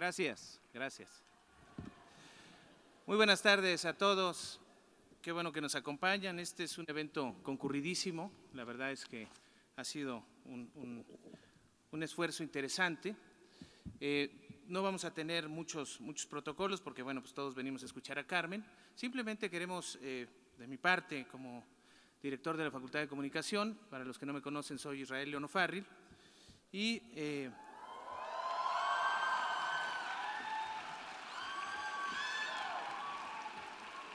Gracias, gracias. Muy buenas tardes a todos. Qué bueno que nos acompañan. Este es un evento concurridísimo. La verdad es que ha sido un esfuerzo interesante. No vamos a tener muchos protocolos porque, bueno, pues todos venimos a escuchar a Carmen. Simplemente queremos, de mi parte, como director de la Facultad de Comunicación, para los que no me conocen, soy Israel León O'Farrill, y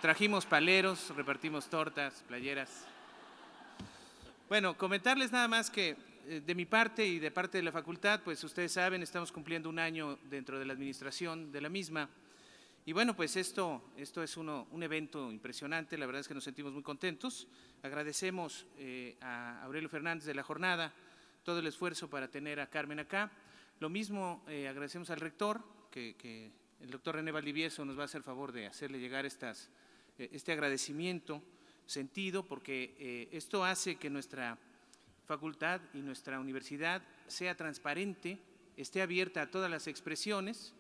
trajimos paleros, repartimos tortas, playeras. Bueno, comentarles nada más que de mi parte y de parte de la facultad, pues ustedes saben, estamos cumpliendo un año dentro de la administración de la misma. Y bueno, pues esto es un evento impresionante, la verdad es que nos sentimos muy contentos. Agradecemos a Aurelio Fernández de la Jornada todo el esfuerzo para tener a Carmen acá. Lo mismo agradecemos al rector, que el doctor René Valdivieso nos va a hacer favor de hacerle llegar este agradecimiento sentido, porque esto hace que nuestra facultad y nuestra universidad sea transparente, esté abierta a todas las expresiones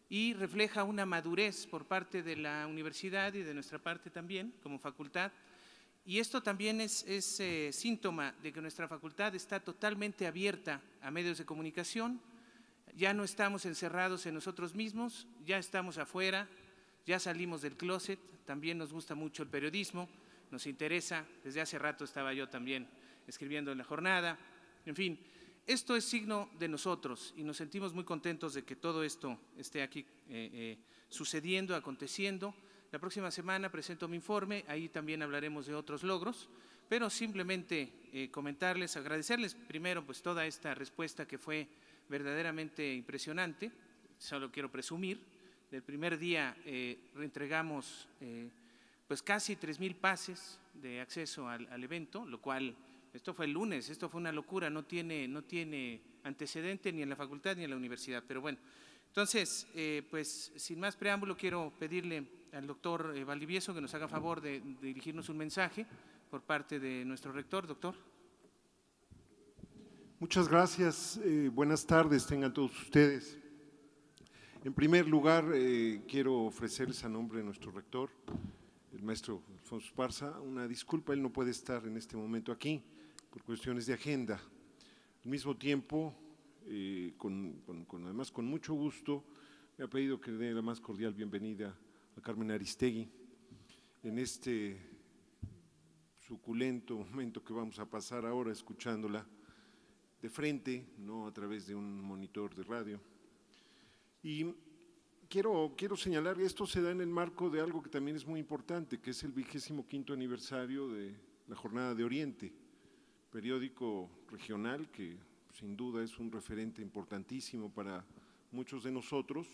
y refleja una madurez por parte de la universidad y de nuestra parte también como facultad. Y esto también es síntoma de que nuestra facultad está totalmente abierta a medios de comunicación. Ya no estamos encerrados en nosotros mismos, ya estamos afuera, ya salimos del closet, también nos gusta mucho el periodismo, nos interesa, desde hace rato estaba yo también escribiendo en La Jornada, en fin, esto es signo de nosotros y nos sentimos muy contentos de que todo esto esté aquí sucediendo, aconteciendo. La próxima semana presento mi informe, ahí también hablaremos de otros logros, pero simplemente comentarles, agradecerles primero pues toda esta respuesta que fue verdaderamente impresionante. Solo quiero presumir, del primer día reentregamos pues casi 3,000 pases de acceso al evento, lo cual, esto fue el lunes, esto fue una locura, no tiene antecedente ni en la facultad ni en la universidad, pero bueno. Entonces, pues sin más preámbulo, quiero pedirle al doctor Valdivieso que nos haga favor de dirigirnos un mensaje por parte de nuestro rector. Doctor. Muchas gracias, buenas tardes tengan todos ustedes. En primer lugar, quiero ofrecerles a nombre de nuestro rector, el maestro Alfonso Esparza, una disculpa, él no puede estar en este momento aquí por cuestiones de agenda. Al mismo tiempo, además con mucho gusto, me ha pedido que le dé la más cordial bienvenida a Carmen Aristegui en este suculento momento que vamos a pasar ahora escuchándola de frente, no a través de un monitor de radio. Y quiero señalar que esto se da en el marco de algo que también es muy importante, que es el 25º aniversario de la Jornada de Oriente, periódico regional que sin duda es un referente importantísimo para muchos de nosotros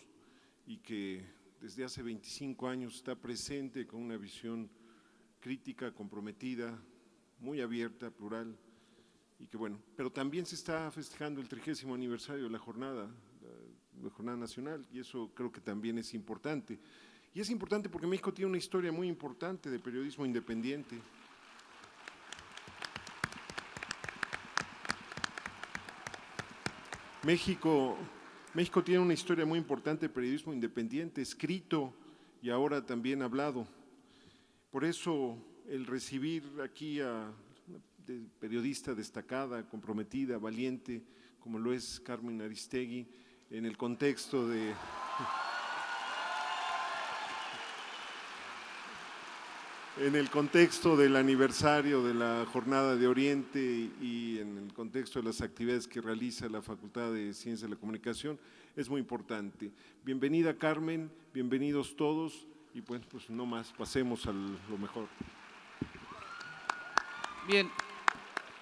y que desde hace 25 años está presente con una visión crítica, comprometida, muy abierta, plural, y que bueno, pero también se está festejando el 30º aniversario de la Jornada Nacional, y eso creo que también es importante. Y es importante porque México tiene una historia muy importante de periodismo independiente. México tiene una historia muy importante de periodismo independiente, escrito y ahora también hablado. Por eso el recibir aquí a una periodista destacada, comprometida, valiente, como lo es Carmen Aristegui, en el contexto del aniversario de la Jornada de Oriente y en el contexto de las actividades que realiza la Facultad de Ciencias de la Comunicación, es muy importante. Bienvenida Carmen, bienvenidos todos y pues no más, pasemos a lo mejor. Bien,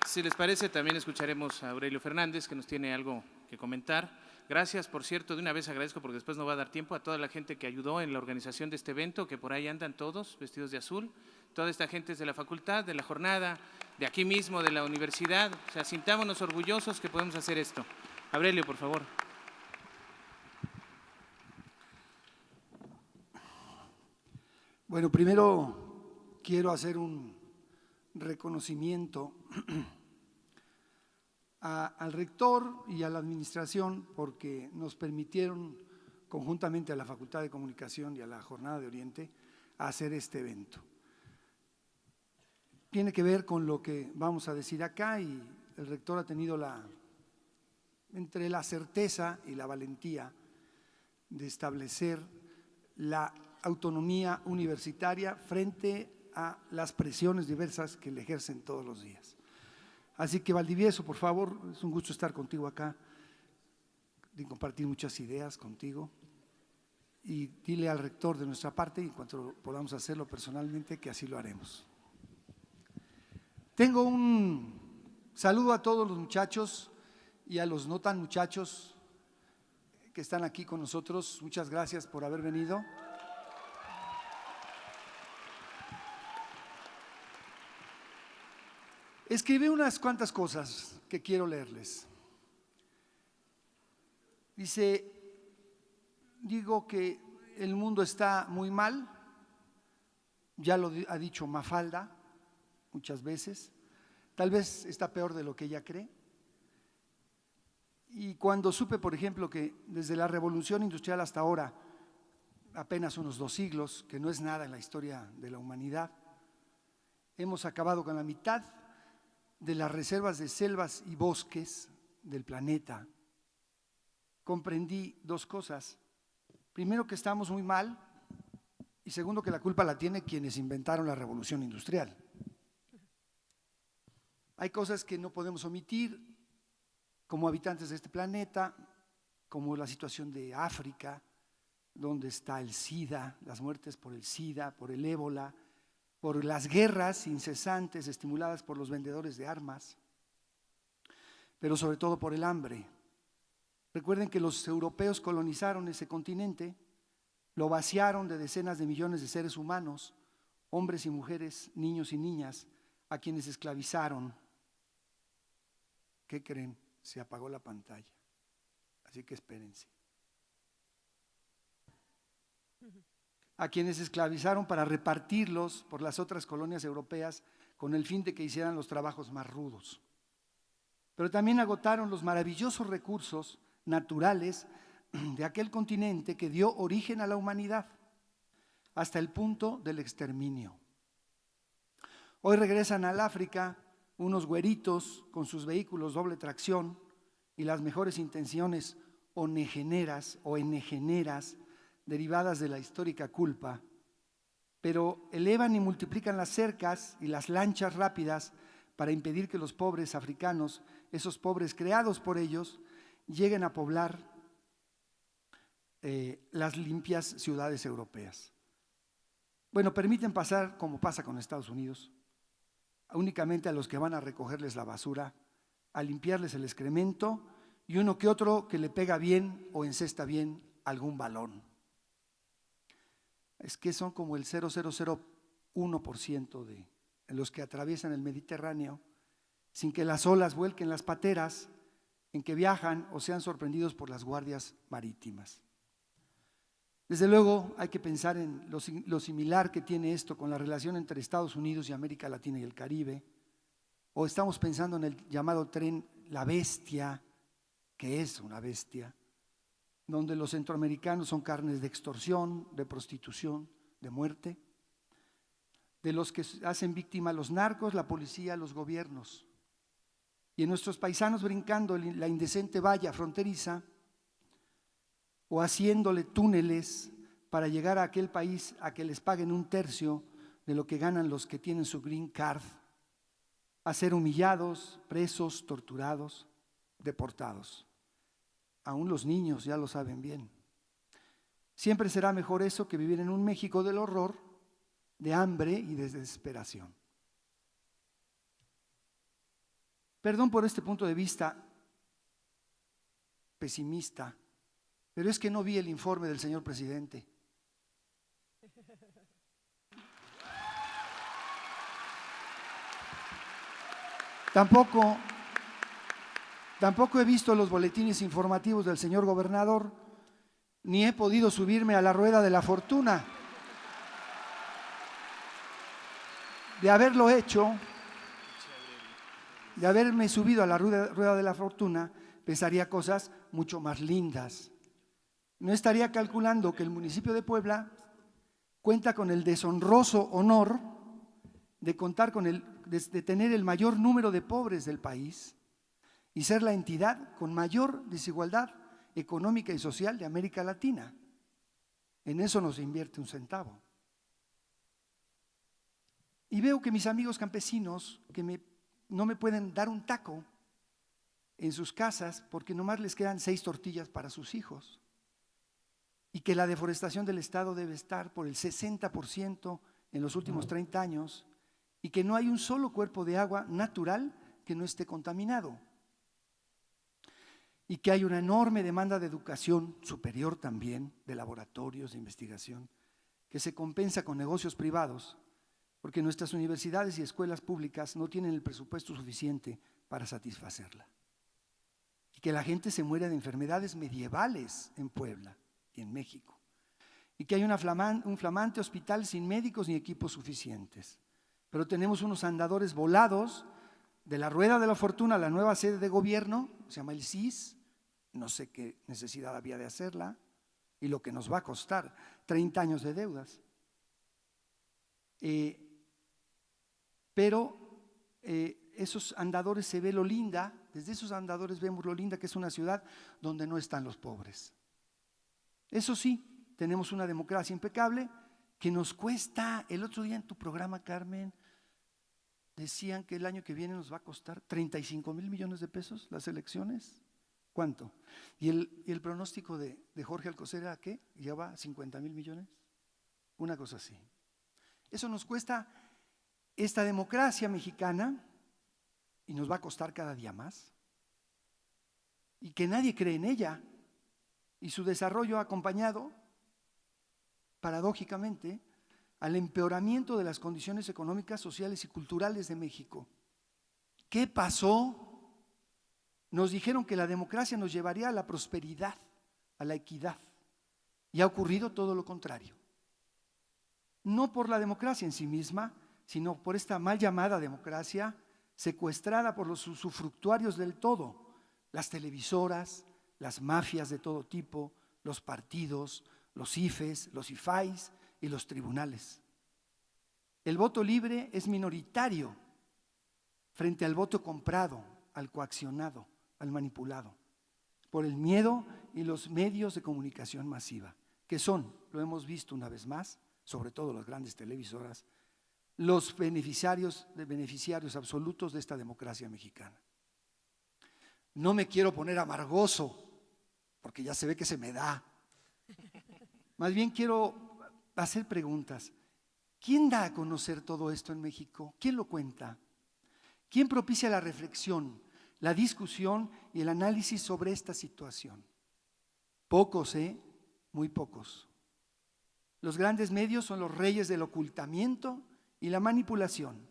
si les parece también escucharemos a Aurelio Fernández que nos tiene algo que comentar. Gracias, por cierto, de una vez agradezco porque después no va a dar tiempo a toda la gente que ayudó en la organización de este evento, que por ahí andan todos vestidos de azul. Toda esta gente es de la facultad, de la jornada, de aquí mismo, de la universidad. O sea, sintámonos orgullosos que podemos hacer esto. Aurelio, por favor. Bueno, primero quiero hacer un reconocimiento al rector y a la administración porque nos permitieron conjuntamente a la Facultad de Comunicación y a la Jornada de Oriente, a hacer este evento. Tiene que ver con lo que vamos a decir acá y el rector ha tenido entre la certeza y la valentía de establecer la autonomía universitaria frente a las presiones diversas que le ejercen todos los días. Así que Valdivieso, por favor, es un gusto estar contigo acá, de compartir muchas ideas contigo y dile al rector de nuestra parte, en cuanto podamos hacerlo personalmente, que así lo haremos. Tengo un saludo a todos los muchachos y a los no tan muchachos que están aquí con nosotros. Muchas gracias por haber venido. Escribí unas cuantas cosas que quiero leerles. Digo que el mundo está muy mal, ya lo ha dicho Mafalda muchas veces, tal vez está peor de lo que ella cree. Y cuando supe, por ejemplo, que desde la Revolución Industrial hasta ahora, apenas unos 2 siglos, que no es nada en la historia de la humanidad, hemos acabado con la mitad de las reservas de selvas y bosques del planeta, comprendí 2 cosas. Primero, que estamos muy mal, y segundo, que la culpa la tienen quienes inventaron la revolución industrial. Hay cosas que no podemos omitir como habitantes de este planeta, como la situación de África, donde está el SIDA, las muertes por el SIDA, por el ébola, por las guerras incesantes estimuladas por los vendedores de armas, pero sobre todo por el hambre. Recuerden que los europeos colonizaron ese continente, lo vaciaron de decenas de millones de seres humanos, hombres y mujeres, niños y niñas, a quienes esclavizaron. ¿Qué creen? Se apagó la pantalla, así que espérense. A quienes esclavizaron para repartirlos por las otras colonias europeas con el fin de que hicieran los trabajos más rudos. Pero también agotaron los maravillosos recursos naturales de aquel continente que dio origen a la humanidad, hasta el punto del exterminio. Hoy regresan al África unos güeritos con sus vehículos doble tracción y las mejores intenciones onegeneras o enegeneras derivadas de la histórica culpa, pero elevan y multiplican las cercas y las lanchas rápidas para impedir que los pobres africanos, esos pobres creados por ellos, lleguen a poblar las limpias ciudades europeas. Bueno, permiten pasar, como pasa con Estados Unidos, únicamente a los que van a recogerles la basura, a limpiarles el excremento y uno que otro que le pega bien o encesta bien algún balón. Es que son como el 0,001% de los que atraviesan el Mediterráneo sin que las olas vuelquen las pateras en que viajan o sean sorprendidos por las guardias marítimas. Desde luego hay que pensar en lo similar que tiene esto con la relación entre Estados Unidos y América Latina y el Caribe, o estamos pensando en el llamado tren La Bestia, que es una bestia, donde los centroamericanos son carnes de extorsión, de prostitución, de muerte, de los que hacen víctima los narcos, la policía, los gobiernos. Y en nuestros paisanos brincando la indecente valla fronteriza o haciéndole túneles para llegar a aquel país a que les paguen 1/3 de lo que ganan los que tienen su green card, a ser humillados, presos, torturados, deportados. Aún los niños ya lo saben bien. Siempre será mejor eso que vivir en un México del horror, de hambre y de desesperación. Perdón por este punto de vista pesimista, pero es que no vi el informe del señor presidente. Tampoco he visto los boletines informativos del señor gobernador, ni he podido subirme a la rueda de la fortuna. De haberlo hecho, de haberme subido a la rueda de la fortuna, pensaría cosas mucho más lindas. no estaría calculando que el municipio de Puebla cuenta con el deshonroso honor de contar con de tener el mayor número de pobres del país y ser la entidad con mayor desigualdad económica y social de América Latina. En eso no se invierte un centavo. Y veo que mis amigos campesinos no me pueden dar un taco en sus casas porque nomás les quedan 6 tortillas para sus hijos. Y que la deforestación del Estado debe estar por el 60% en los últimos 30 años y que no hay un solo cuerpo de agua natural que no esté contaminado. Y que hay una enorme demanda de educación superior también, de laboratorios de investigación, que se compensa con negocios privados, porque nuestras universidades y escuelas públicas no tienen el presupuesto suficiente para satisfacerla. Y que la gente se muere de enfermedades medievales en Puebla y en México. Y que hay un flamante hospital sin médicos ni equipos suficientes. Pero tenemos unos andadores volados de la Rueda de la Fortuna, la nueva sede de gobierno, se llama el CIS, no sé qué necesidad había de hacerla y lo que nos va a costar, 30 años de deudas. Pero esos andadores se ve lo linda, desde esos andadores vemos lo linda que es una ciudad donde no están los pobres. Eso sí, tenemos una democracia impecable que nos cuesta, el otro día en tu programa, Carmen, decían que el año que viene nos va a costar 35,000 millones de pesos las elecciones. ¿Cuánto? ¿Y el pronóstico de Jorge Alcocer era qué? ¿Lleva 50,000 millones? Una cosa así. Eso nos cuesta esta democracia mexicana y nos va a costar cada día más. Y que nadie cree en ella. Y su desarrollo ha acompañado, paradójicamente, al empeoramiento de las condiciones económicas, sociales y culturales de México. ¿Qué pasó? Nos dijeron que la democracia nos llevaría a la prosperidad, a la equidad, y ha ocurrido todo lo contrario. No por la democracia en sí misma, sino por esta mal llamada democracia secuestrada por los usufructuarios del todo, las televisoras, las mafias de todo tipo, los partidos, los IFES, los IFAIs y los tribunales. El voto libre es minoritario frente al voto comprado, al coaccionado, al manipulado, por el miedo y los medios de comunicación masiva, que son, lo hemos visto una vez más, sobre todo las grandes televisoras, los beneficiarios absolutos de esta democracia mexicana. No me quiero poner amargoso, porque ya se ve que se me da. Más bien quiero hacer preguntas. ¿Quién da a conocer todo esto en México? ¿Quién lo cuenta? ¿Quién propicia la reflexión, la discusión y el análisis sobre esta situación? Pocos, muy pocos. Los grandes medios son los reyes del ocultamiento y la manipulación.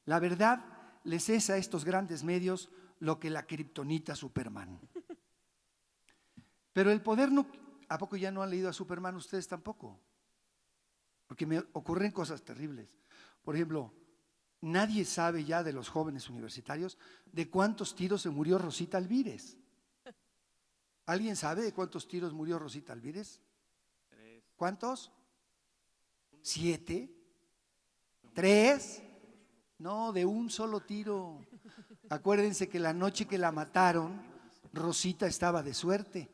La verdad les es a estos grandes medios lo que la kriptonita Superman. Pero el poder no… ¿A poco ya no han leído a Superman ustedes tampoco? Porque me ocurren cosas terribles. Por ejemplo, nadie sabe ya de los jóvenes universitarios de cuántos tiros se murió Rosita Alvírez. ¿Alguien sabe de cuántos tiros murió Rosita Alvírez? 3. ¿Cuántos? 7. 3. No, de un solo tiro. Acuérdense que la noche que la mataron, Rosita estaba de suerte.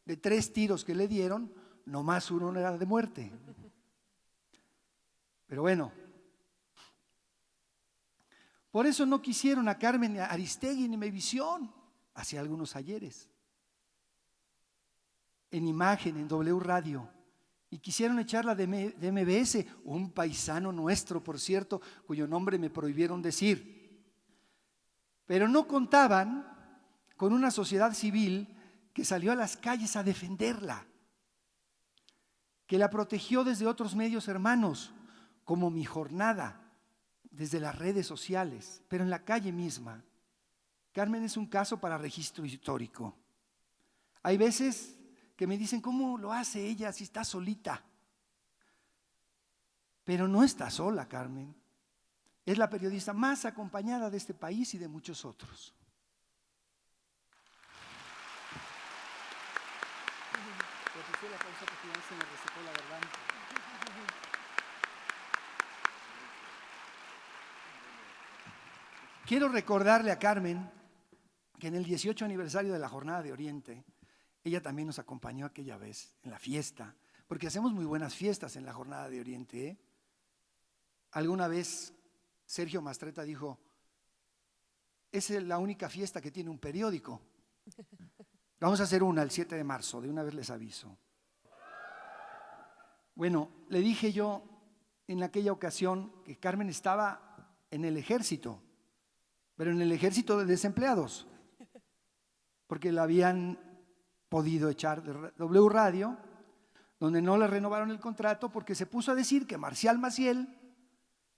De 3 tiros que le dieron, nomás uno era de muerte. Pero bueno, por eso no quisieron a Carmen Aristegui ni Mevisión hace algunos ayeres, en Imagen, en W Radio, y quisieron echarla de MBS, un paisano nuestro, por cierto, cuyo nombre me prohibieron decir. Pero no contaban con una sociedad civil que salió a las calles a defenderla, que la protegió desde otros medios hermanos, como Mi Jornada, desde las redes sociales, pero en la calle misma. Carmen es un caso para registro histórico. Hay veces que me dicen, ¿cómo lo hace ella si está solita? Pero no está sola, Carmen. Es la periodista más acompañada de este país y de muchos otros. ofició la pausa porque ya se me resecó la garganta. Quiero recordarle a Carmen que en el 18 aniversario de la Jornada de Oriente, ella también nos acompañó aquella vez en la fiesta, porque hacemos muy buenas fiestas en la Jornada de Oriente, ¿eh? Alguna vez Sergio Mastretta dijo, es la única fiesta que tiene un periódico. Vamos a hacer una el 7 de marzo, de una vez les aviso. Bueno, le dije yo en aquella ocasión que Carmen estaba en el ejército, pero en el ejército de desempleados, porque la habían podido echar de W Radio, donde no le renovaron el contrato porque se puso a decir que Marcial Maciel,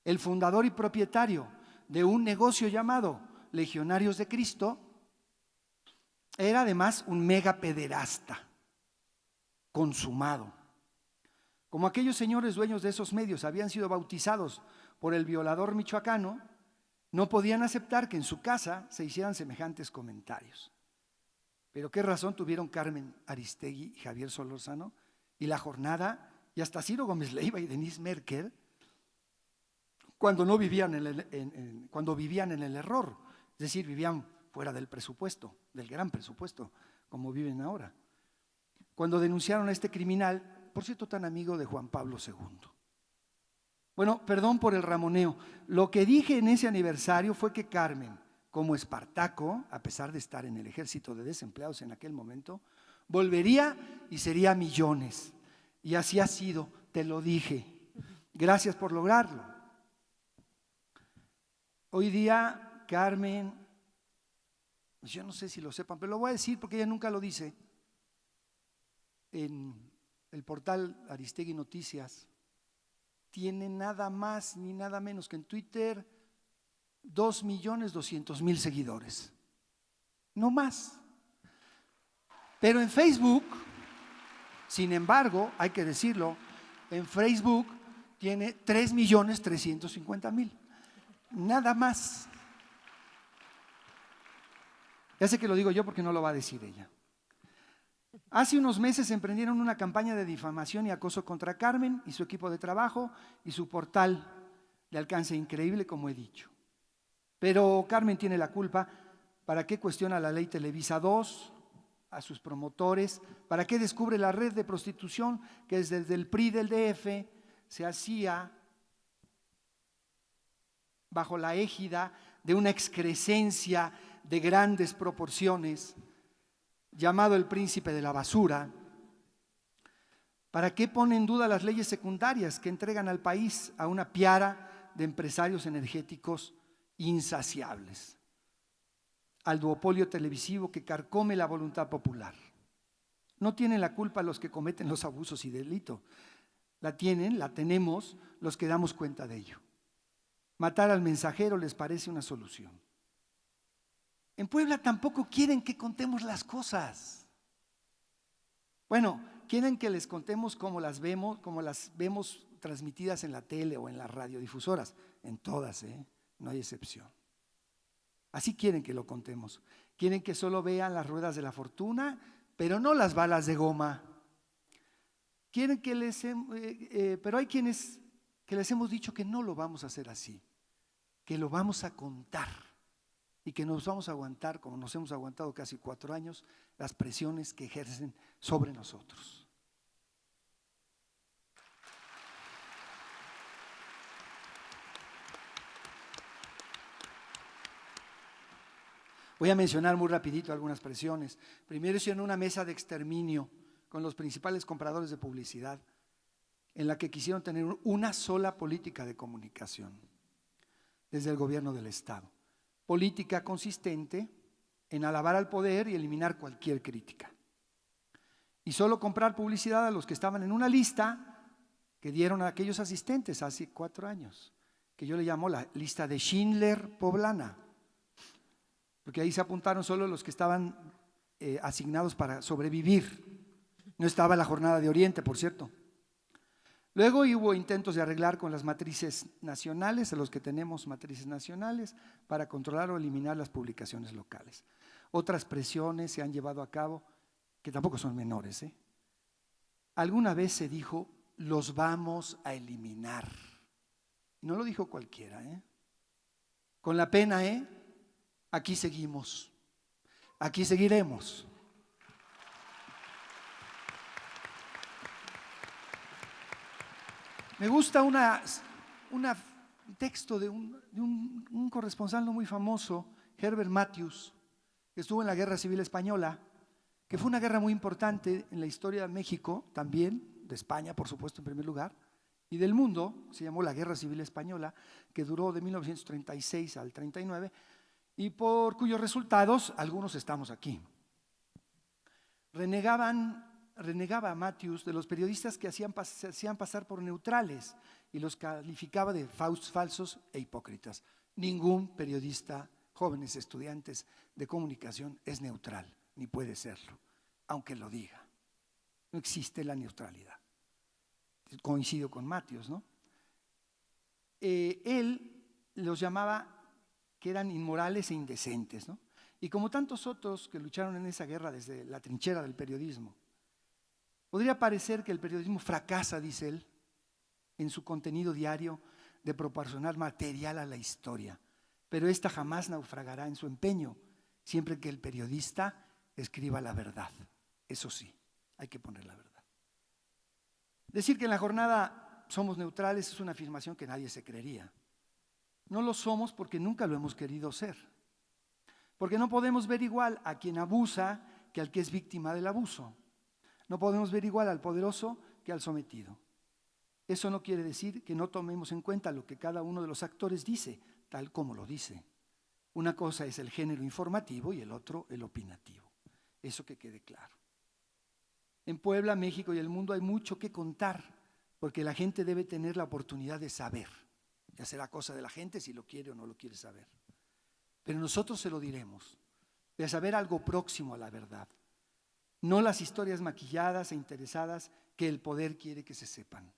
el fundador y propietario de un negocio llamado Legionarios de Cristo, era además un mega pederasta consumado. Como aquellos señores dueños de esos medios habían sido bautizados por el violador michoacano, no podían aceptar que en su casa se hicieran semejantes comentarios. Pero qué razón tuvieron Carmen Aristegui y Javier Solórzano y La Jornada y hasta Ciro Gómez Leiva y Denise Merker cuando no vivían cuando vivían en el error, es decir, vivían fuera del presupuesto, del gran presupuesto, como viven ahora. Cuando denunciaron a este criminal, por cierto, tan amigo de Juan Pablo II. Bueno, perdón por el ramoneo. Lo que dije en ese aniversario fue que Carmen, como Espartaco, a pesar de estar en el ejército de desempleados en aquel momento, volvería y sería millones. Y así ha sido, te lo dije. Gracias por lograrlo. Hoy día, Carmen, yo no sé si lo sepan, pero lo voy a decir porque ella nunca lo dice. En el portal Aristegui Noticias, tiene nada más ni nada menos que en Twitter 2.200.000 seguidores, no más. Pero en Facebook, sin embargo, hay que decirlo, en Facebook tiene 3.350.000, nada más. Ya sé que lo digo yo porque no lo va a decir ella. Hace unos meses emprendieron una campaña de difamación y acoso contra Carmen y su equipo de trabajo y su portal de alcance increíble, como he dicho. Pero Carmen tiene la culpa. ¿Para qué cuestiona la ley Televisa 2 a sus promotores? ¿Para qué descubre la red de prostitución que desde el PRI del DF se hacía bajo la égida de una excrescencia de grandes proporciones, llamado el príncipe de la basura? ¿Para qué pone en duda las leyes secundarias que entregan al país a una piara de empresarios energéticos insaciables? Al duopolio televisivo que carcome la voluntad popular. No tienen la culpa los que cometen los abusos y delitos. La tenemos los que damos cuenta de ello. Matar al mensajero les parece una solución. En Puebla tampoco quieren que contemos las cosas. Bueno, quieren que les contemos como las vemos transmitidas en la tele o en las radiodifusoras, en todas, no hay excepción. Así quieren que lo contemos. Quieren que solo vean las ruedas de la fortuna, pero no las balas de goma. Quieren que pero hay quienes que les hemos dicho que no lo vamos a hacer así, que lo vamos a contar. Y que nos vamos a aguantar, como nos hemos aguantado casi 4 años, las presiones que ejercen sobre nosotros. Voy a mencionar muy rapidito algunas presiones. Primero hicieron una mesa de exterminio con los principales compradores de publicidad, en la que quisieron tener una sola política de comunicación desde el gobierno del Estado. Política consistente en alabar al poder y eliminar cualquier crítica. Y solo comprar publicidad a los que estaban en una lista que dieron a aquellos asistentes hace 4 años, que yo le llamo la lista de Schindler poblana, porque ahí se apuntaron solo los que estaban asignados para sobrevivir. No estaba la Jornada de Oriente, por cierto. Luego hubo intentos de arreglar con las matrices nacionales, a los que tenemos matrices nacionales, para controlar o eliminar las publicaciones locales. Otras presiones se han llevado a cabo, que tampoco son menores, alguna vez se dijo, los vamos a eliminar. No lo dijo cualquiera, ¿eh? Con la pena, aquí seguimos, aquí seguiremos. Me gusta un texto de un corresponsal no muy famoso, Herbert Matthews, que estuvo en la Guerra Civil Española, que fue una guerra muy importante en la historia de México, también, de España, por supuesto, en primer lugar, y del mundo. Se llamó la Guerra Civil Española, que duró de 1936 al 39, y por cuyos resultados algunos estamos aquí. Renegaba Matthews de los periodistas que se hacían pasar por neutrales y los calificaba de falsos e hipócritas. Ningún periodista, jóvenes estudiantes de comunicación, es neutral, ni puede serlo, aunque lo diga. No existe la neutralidad. Coincido con Matthews, ¿no? Él los llamaba que eran inmorales e indecentes, ¿no? Y como tantos otros que lucharon en esa guerra desde la trinchera del periodismo, podría parecer que el periodismo fracasa, dice él, en su contenido diario de proporcionar material a la historia, pero esta jamás naufragará en su empeño, siempre que el periodista escriba la verdad. Eso sí, hay que poner la verdad. Decir que en la jornada somos neutrales es una afirmación que nadie se creería. No lo somos porque nunca lo hemos querido ser. Porque no podemos ver igual a quien abusa que al que es víctima del abuso. No podemos ver igual al poderoso que al sometido. Eso no quiere decir que no tomemos en cuenta lo que cada uno de los actores dice, tal como lo dice. Una cosa es el género informativo y el otro el opinativo. Eso que quede claro. En Puebla, México y el mundo hay mucho que contar, porque la gente debe tener la oportunidad de saber. Ya será cosa de la gente si lo quiere o no lo quiere saber. Pero nosotros se lo diremos, de saber algo próximo a la verdad. No las historias maquilladas e interesadas que el poder quiere que se sepan.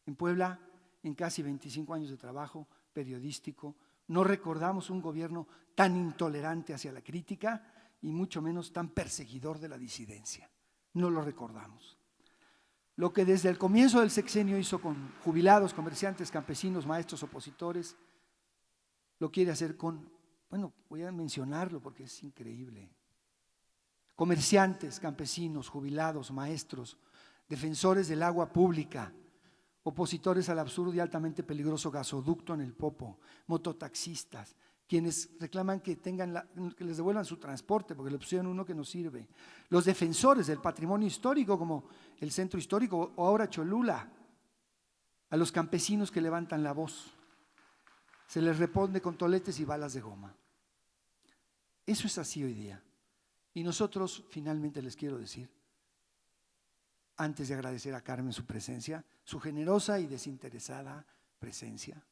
En Puebla, en casi 25 años de trabajo periodístico, no recordamos un gobierno tan intolerante hacia la crítica y mucho menos tan perseguidor de la disidencia. No lo recordamos. Lo que desde el comienzo del sexenio hizo con jubilados, comerciantes, campesinos, maestros, opositores, lo quiere hacer con, voy a mencionarlo porque es increíble. Comerciantes, campesinos, jubilados, maestros, defensores del agua pública, opositores al absurdo y altamente peligroso gasoducto en el Popo, mototaxistas, quienes reclaman que les devuelvan su transporte porque le pusieron uno que no sirve, los defensores del patrimonio histórico como el Centro Histórico o ahora Cholula, a los campesinos que levantan la voz, se les responde con toletes y balas de goma. Eso es así hoy día. Y nosotros finalmente les quiero decir, antes de agradecer a Carmen su presencia, su generosa y desinteresada presencia,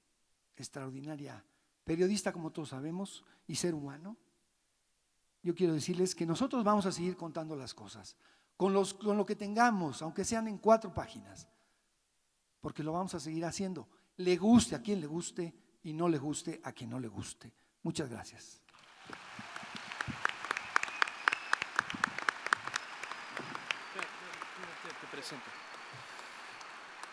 extraordinaria, periodista como todos sabemos y ser humano, yo quiero decirles que nosotros vamos a seguir contando las cosas, con lo que tengamos, aunque sean en 4 páginas, porque lo vamos a seguir haciendo, le guste a quien le guste y no le guste a quien no le guste. Muchas gracias.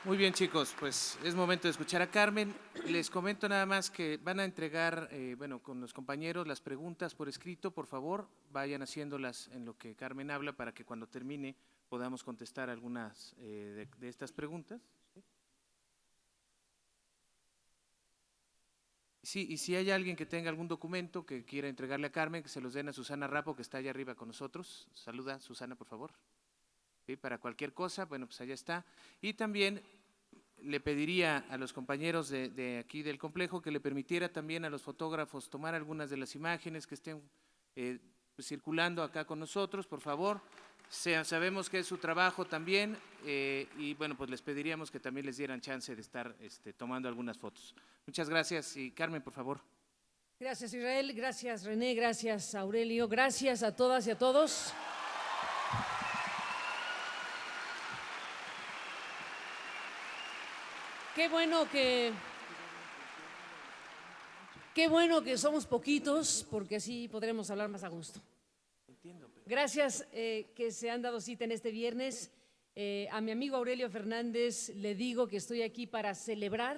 Muy bien, chicos, pues es momento de escuchar a Carmen. Les comento nada más que van a entregar, con los compañeros las preguntas por escrito. Por favor, vayan haciéndolas en lo que Carmen habla para que cuando termine podamos contestar algunas de estas preguntas. Sí, y si hay alguien que tenga algún documento que quiera entregarle a Carmen, que se los den a Susana Rapo, que está allá arriba con nosotros. Saluda, Susana, por favor. ¿Sí? Para cualquier cosa, pues allá está. Y también le pediría a los compañeros de aquí del complejo que le permitiera también a los fotógrafos tomar algunas de las imágenes que estén circulando acá con nosotros, por favor. Sabemos que es su trabajo también y pues les pediríamos que también les dieran chance de estar tomando algunas fotos. Muchas gracias y Carmen, por favor. Gracias, Israel, gracias, René, gracias, Aurelio, gracias a todas y a todos. Qué bueno que somos poquitos, porque así podremos hablar más a gusto. Gracias que se han dado cita en este viernes A mi amigo Aurelio Fernández le digo que estoy aquí para celebrar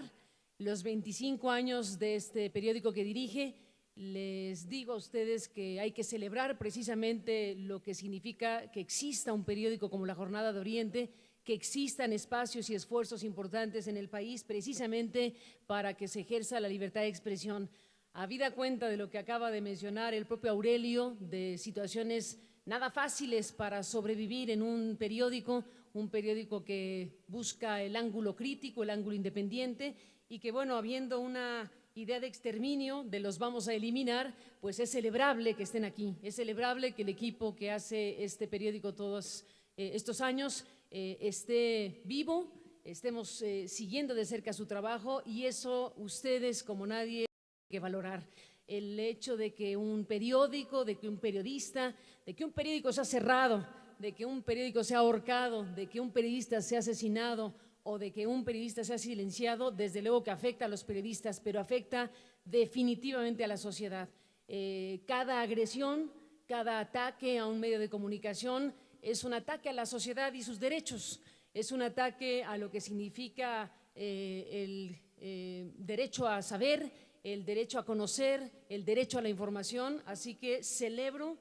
los 25 años de este periódico que dirige. Les digo a ustedes que hay que celebrar precisamente lo que significa que exista un periódico como La Jornada de Oriente, que existan espacios y esfuerzos importantes en el país precisamente para que se ejerza la libertad de expresión. Habida cuenta de lo que acaba de mencionar el propio Aurelio, de situaciones nada fáciles para sobrevivir en un periódico que busca el ángulo crítico, el ángulo independiente, y que, bueno, habiendo una idea de exterminio, de los vamos a eliminar, pues es celebrable que estén aquí, es celebrable que el equipo que hace este periódico todos estos años esté vivo, estemos siguiendo de cerca su trabajo, y eso ustedes como nadie tienen que valorar. El hecho de que un periódico, de que un periodista, de que un periódico sea cerrado, de que un periódico sea ahorcado, de que un periodista sea asesinado o de que un periodista sea silenciado, desde luego que afecta a los periodistas, pero afecta definitivamente a la sociedad. Cada agresión, cada ataque a un medio de comunicación es un ataque a la sociedad y sus derechos, es un ataque a lo que significa el derecho a saber, el derecho a conocer, el derecho a la información. Así que celebro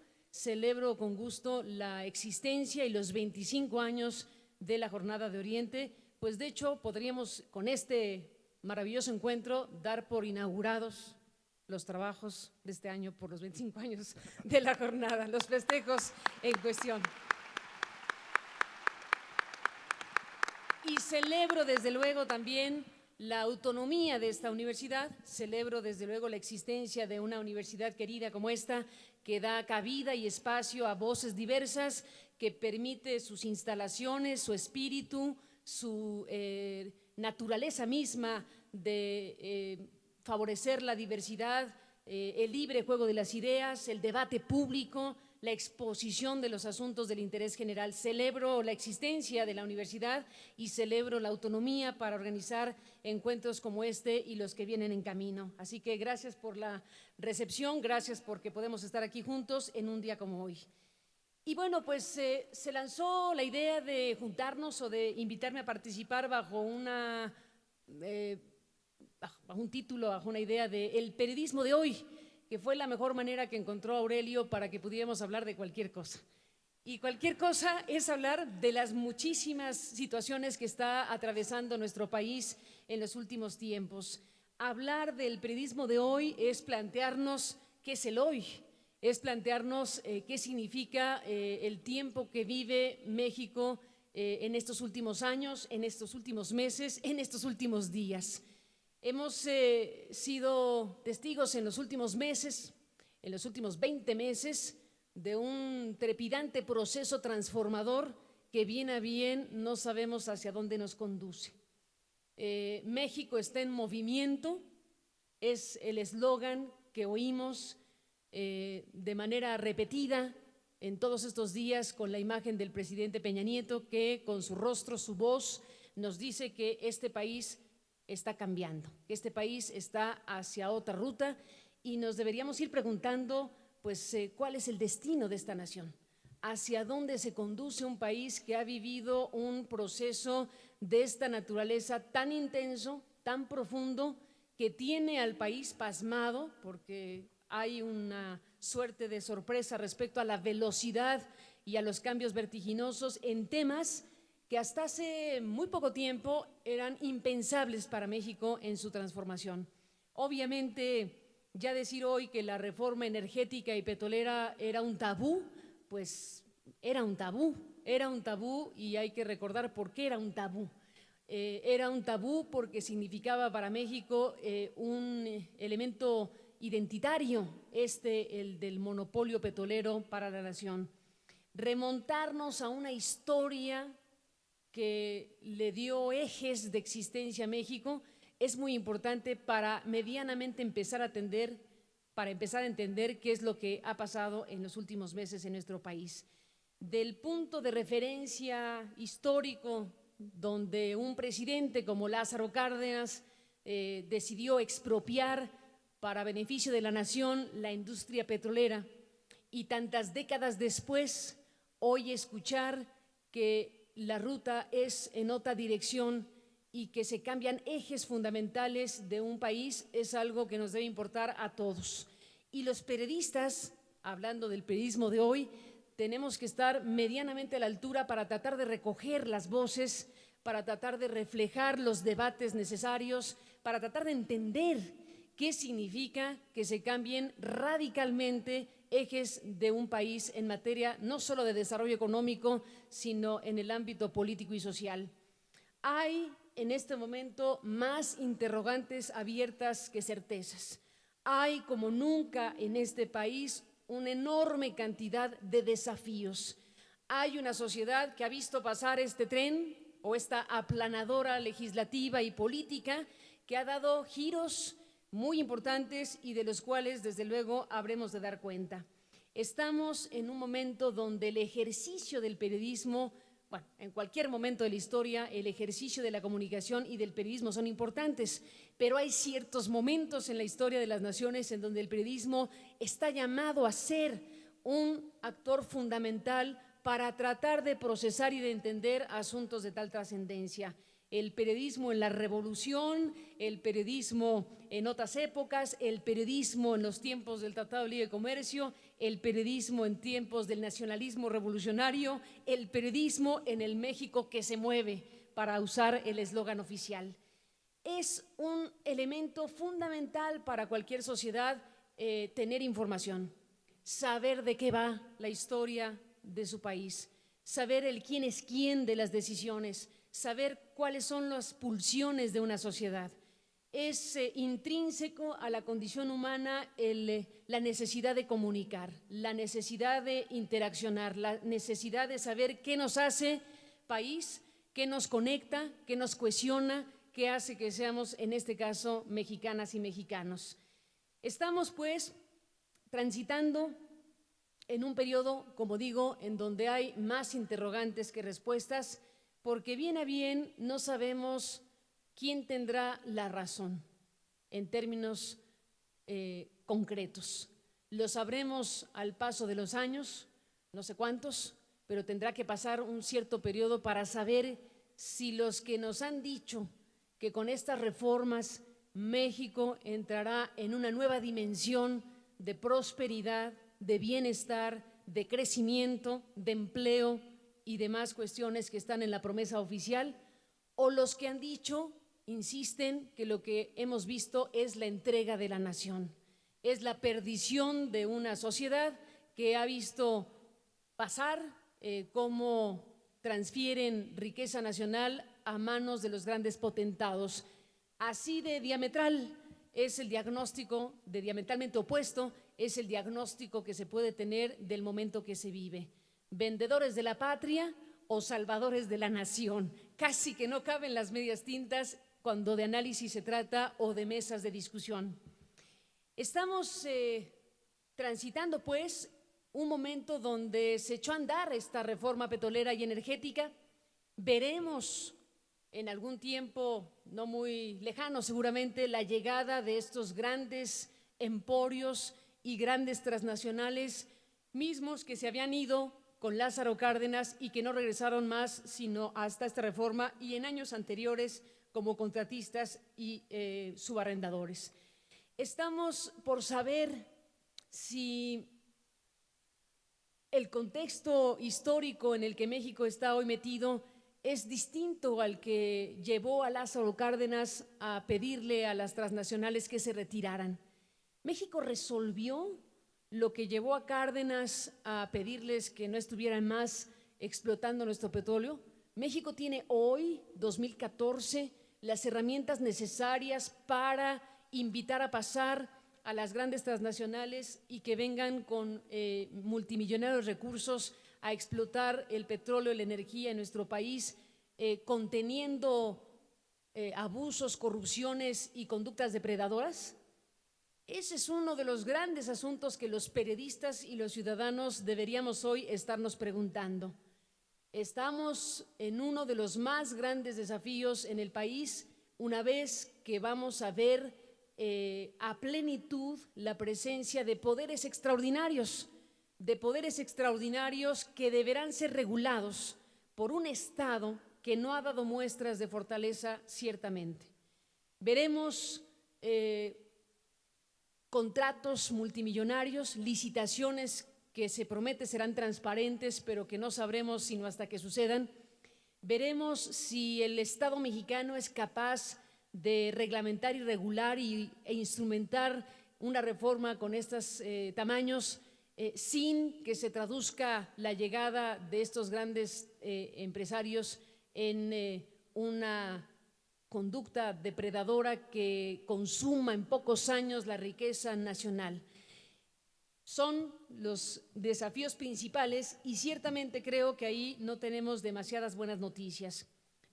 con gusto la existencia y los 25 años de la Jornada de Oriente. Pues de hecho podríamos con este maravilloso encuentro dar por inaugurados los trabajos de este año por los 25 años de la jornada, los festejos en cuestión. Y celebro desde luego también la autonomía de esta universidad, celebro desde luego la existencia de una universidad querida como esta, que da cabida y espacio a voces diversas, que permite sus instalaciones, su espíritu, su naturaleza misma de favorecer la diversidad, el libre juego de las ideas, el debate público, la exposición de los asuntos del interés general. Celebro la existencia de la universidad y celebro la autonomía para organizar encuentros como este y los que vienen en camino. Así que gracias por la recepción, gracias porque podemos estar aquí juntos en un día como hoy. Y bueno, pues se lanzó la idea de juntarnos o de invitarme a participar bajo un título, bajo una idea de El periodismo de hoy, que fue la mejor manera que encontró Aurelio para que pudiéramos hablar de cualquier cosa. Y cualquier cosa es hablar de las muchísimas situaciones que está atravesando nuestro país en los últimos tiempos. Hablar del periodismo de hoy es plantearnos qué es el hoy, es plantearnos qué significa el tiempo que vive México en estos últimos años, en estos últimos meses, en estos últimos días. Hemos sido testigos en los últimos meses, en los últimos 20 meses, de un trepidante proceso transformador que bien a bien no sabemos hacia dónde nos conduce. México está en movimiento, es el eslogan que oímos de manera repetida en todos estos días con la imagen del presidente Peña Nieto, que con su rostro, su voz, nos dice que este país está cambiando, que este país está hacia otra ruta y nos deberíamos ir preguntando pues cuál es el destino de esta nación, hacia dónde se conduce un país que ha vivido un proceso de esta naturaleza tan intenso, tan profundo, que tiene al país pasmado porque hay una suerte de sorpresa respecto a la velocidad y a los cambios vertiginosos en temas que hasta hace muy poco tiempo eran impensables para México en su transformación. Obviamente, ya decir hoy que la reforma energética y petrolera era un tabú, pues era un tabú y hay que recordar por qué era un tabú. Era un tabú porque significaba para México un elemento identitario, el del monopolio petrolero para la nación. Remontarnos a una historia que le dio ejes de existencia a México es muy importante para medianamente empezar a entender qué es lo que ha pasado en los últimos meses en nuestro país. Del punto de referencia histórico, donde un presidente como Lázaro Cárdenas decidió expropiar para beneficio de la nación la industria petrolera, y tantas décadas después, hoy escuchar que la ruta es en otra dirección y que se cambian ejes fundamentales de un país es algo que nos debe importar a todos. Y los periodistas, hablando del periodismo de hoy, tenemos que estar medianamente a la altura para tratar de recoger las voces, para tratar de reflejar los debates necesarios, para tratar de entender qué significa que se cambien radicalmente ejes de un país en materia no solo de desarrollo económico, sino en el ámbito político y social. Hay en este momento más interrogantes abiertas que certezas. Hay como nunca en este país una enorme cantidad de desafíos. Hay una sociedad que ha visto pasar este tren o esta aplanadora legislativa y política que ha dado giros muy importantes y de los cuales desde luego habremos de dar cuenta. Estamos en un momento donde el ejercicio del periodismo, bueno, en cualquier momento de la historia, el ejercicio de la comunicación y del periodismo son importantes, pero hay ciertos momentos en la historia de las naciones en donde el periodismo está llamado a ser un actor fundamental para tratar de procesar y de entender asuntos de tal trascendencia. El periodismo en la revolución, el periodismo en otras épocas, el periodismo en los tiempos del Tratado de Libre Comercio, el periodismo en tiempos del nacionalismo revolucionario, el periodismo en el México que se mueve, para usar el eslogan oficial. Es un elemento fundamental para cualquier sociedad tener información, saber de qué va la historia de su país, saber el quién es quién de las decisiones, saber cuáles son las pulsiones de una sociedad. Es intrínseco a la condición humana la necesidad de comunicar, la necesidad de interaccionar, la necesidad de saber qué nos hace país, qué nos conecta, qué nos cohesiona, qué hace que seamos, en este caso, mexicanas y mexicanos. Estamos, pues, transitando en un periodo, como digo, en donde hay más interrogantes que respuestas, porque bien a bien no sabemos quién tendrá la razón en términos concretos. Lo sabremos al paso de los años, no sé cuántos, pero tendrá que pasar un cierto periodo para saber si los que nos han dicho que con estas reformas México entrará en una nueva dimensión de prosperidad, de bienestar, de crecimiento, de empleo y demás cuestiones que están en la promesa oficial, o los que han dicho, insisten, que lo que hemos visto es la entrega de la nación, es la perdición de una sociedad que ha visto pasar cómo transfieren riqueza nacional a manos de los grandes potentados. Así de diametral es el diagnóstico, de diametralmente opuesto es el diagnóstico que se puede tener del momento que se vive. Vendedores de la patria o salvadores de la nación. Casi que no caben las medias tintas cuando de análisis se trata o de mesas de discusión. Estamos transitando, pues, un momento donde se echó a andar esta reforma petrolera y energética. Veremos en algún tiempo, no muy lejano seguramente, la llegada de estos grandes emporios y grandes transnacionales mismos que se habían ido con Lázaro Cárdenas y que no regresaron más sino hasta esta reforma y en años anteriores como contratistas y subarrendadores. Estamos por saber si el contexto histórico en el que México está hoy metido es distinto al que llevó a Lázaro Cárdenas a pedirle a las transnacionales que se retiraran. México resolvió lo que llevó a Cárdenas a pedirles que no estuvieran más explotando nuestro petróleo. México tiene hoy, 2014, las herramientas necesarias para invitar a pasar a las grandes transnacionales y que vengan con multimillonarios recursos a explotar el petróleo y la energía en nuestro país, conteniendo abusos, corrupciones y conductas depredadoras. Ese es uno de los grandes asuntos que los periodistas y los ciudadanos deberíamos hoy estarnos preguntando. Estamos en uno de los más grandes desafíos en el país, una vez que vamos a ver a plenitud la presencia de poderes extraordinarios que deberán ser regulados por un Estado que no ha dado muestras de fortaleza ciertamente. Veremos contratos multimillonarios, licitaciones que se promete serán transparentes, pero que no sabremos sino hasta que sucedan. Veremos si el Estado mexicano es capaz de reglamentar y regular e instrumentar una reforma con estos tamaños sin que se traduzca la llegada de estos grandes empresarios en una conducta depredadora que consuma en pocos años la riqueza nacional. Son los desafíos principales y ciertamente creo que ahí no tenemos demasiadas buenas noticias.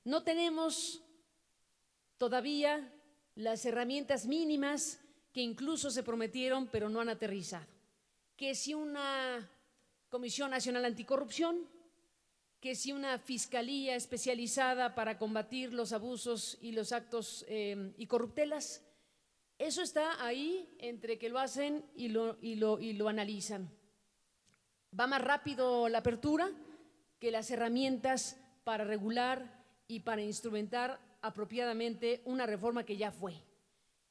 No tenemos todavía las herramientas mínimas que incluso se prometieron pero no han aterrizado. Que si una Comisión Nacional Anticorrupción, que si una fiscalía especializada para combatir los abusos y los actos y corruptelas, eso está ahí entre que lo hacen y lo analizan. Va más rápido la apertura que las herramientas para regular y para instrumentar apropiadamente una reforma que ya fue.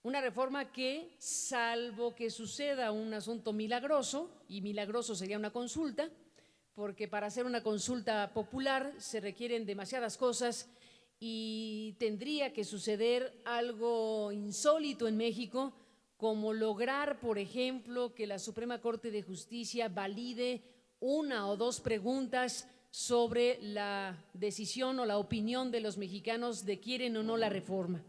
Una reforma que, salvo que suceda un asunto milagroso, y milagroso sería una consulta, porque para hacer una consulta popular se requieren demasiadas cosas y tendría que suceder algo insólito en México, como lograr, por ejemplo, que la Suprema Corte de Justicia valide una o dos preguntas sobre la decisión o la opinión de los mexicanos de quieren o no la reforma.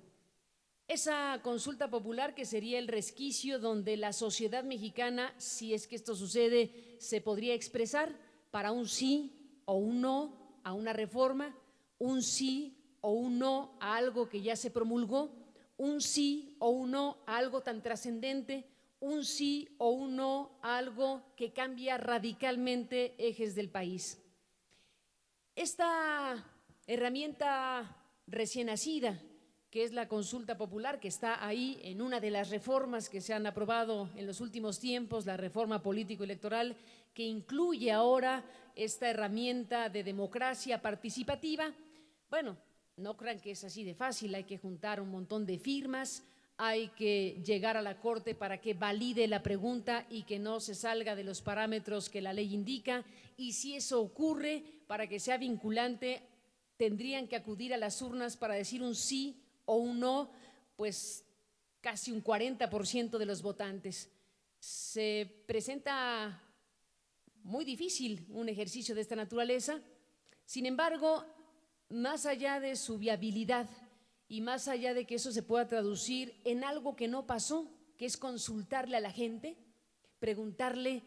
Esa consulta popular, que sería el resquicio donde la sociedad mexicana, si es que esto sucede, se podría expresar para un sí o un no a una reforma, un sí o un no a algo que ya se promulgó, un sí o un no a algo tan trascendente, un sí o un no a algo que cambia radicalmente ejes del país. Esta herramienta recién nacida, que es la consulta popular, que está ahí en una de las reformas que se han aprobado en los últimos tiempos, la reforma político-electoral, que incluye ahora esta herramienta de democracia participativa. Bueno, no crean que es así de fácil, hay que juntar un montón de firmas, hay que llegar a la Corte para que valide la pregunta y que no se salga de los parámetros que la ley indica, y si eso ocurre, para que sea vinculante, tendrían que acudir a las urnas para decir un sí o un no, pues casi un 40% de los votantes. Se presenta muy difícil un ejercicio de esta naturaleza. Sin embargo, más allá de su viabilidad y más allá de que eso se pueda traducir en algo que no pasó, que es consultarle a la gente, preguntarle,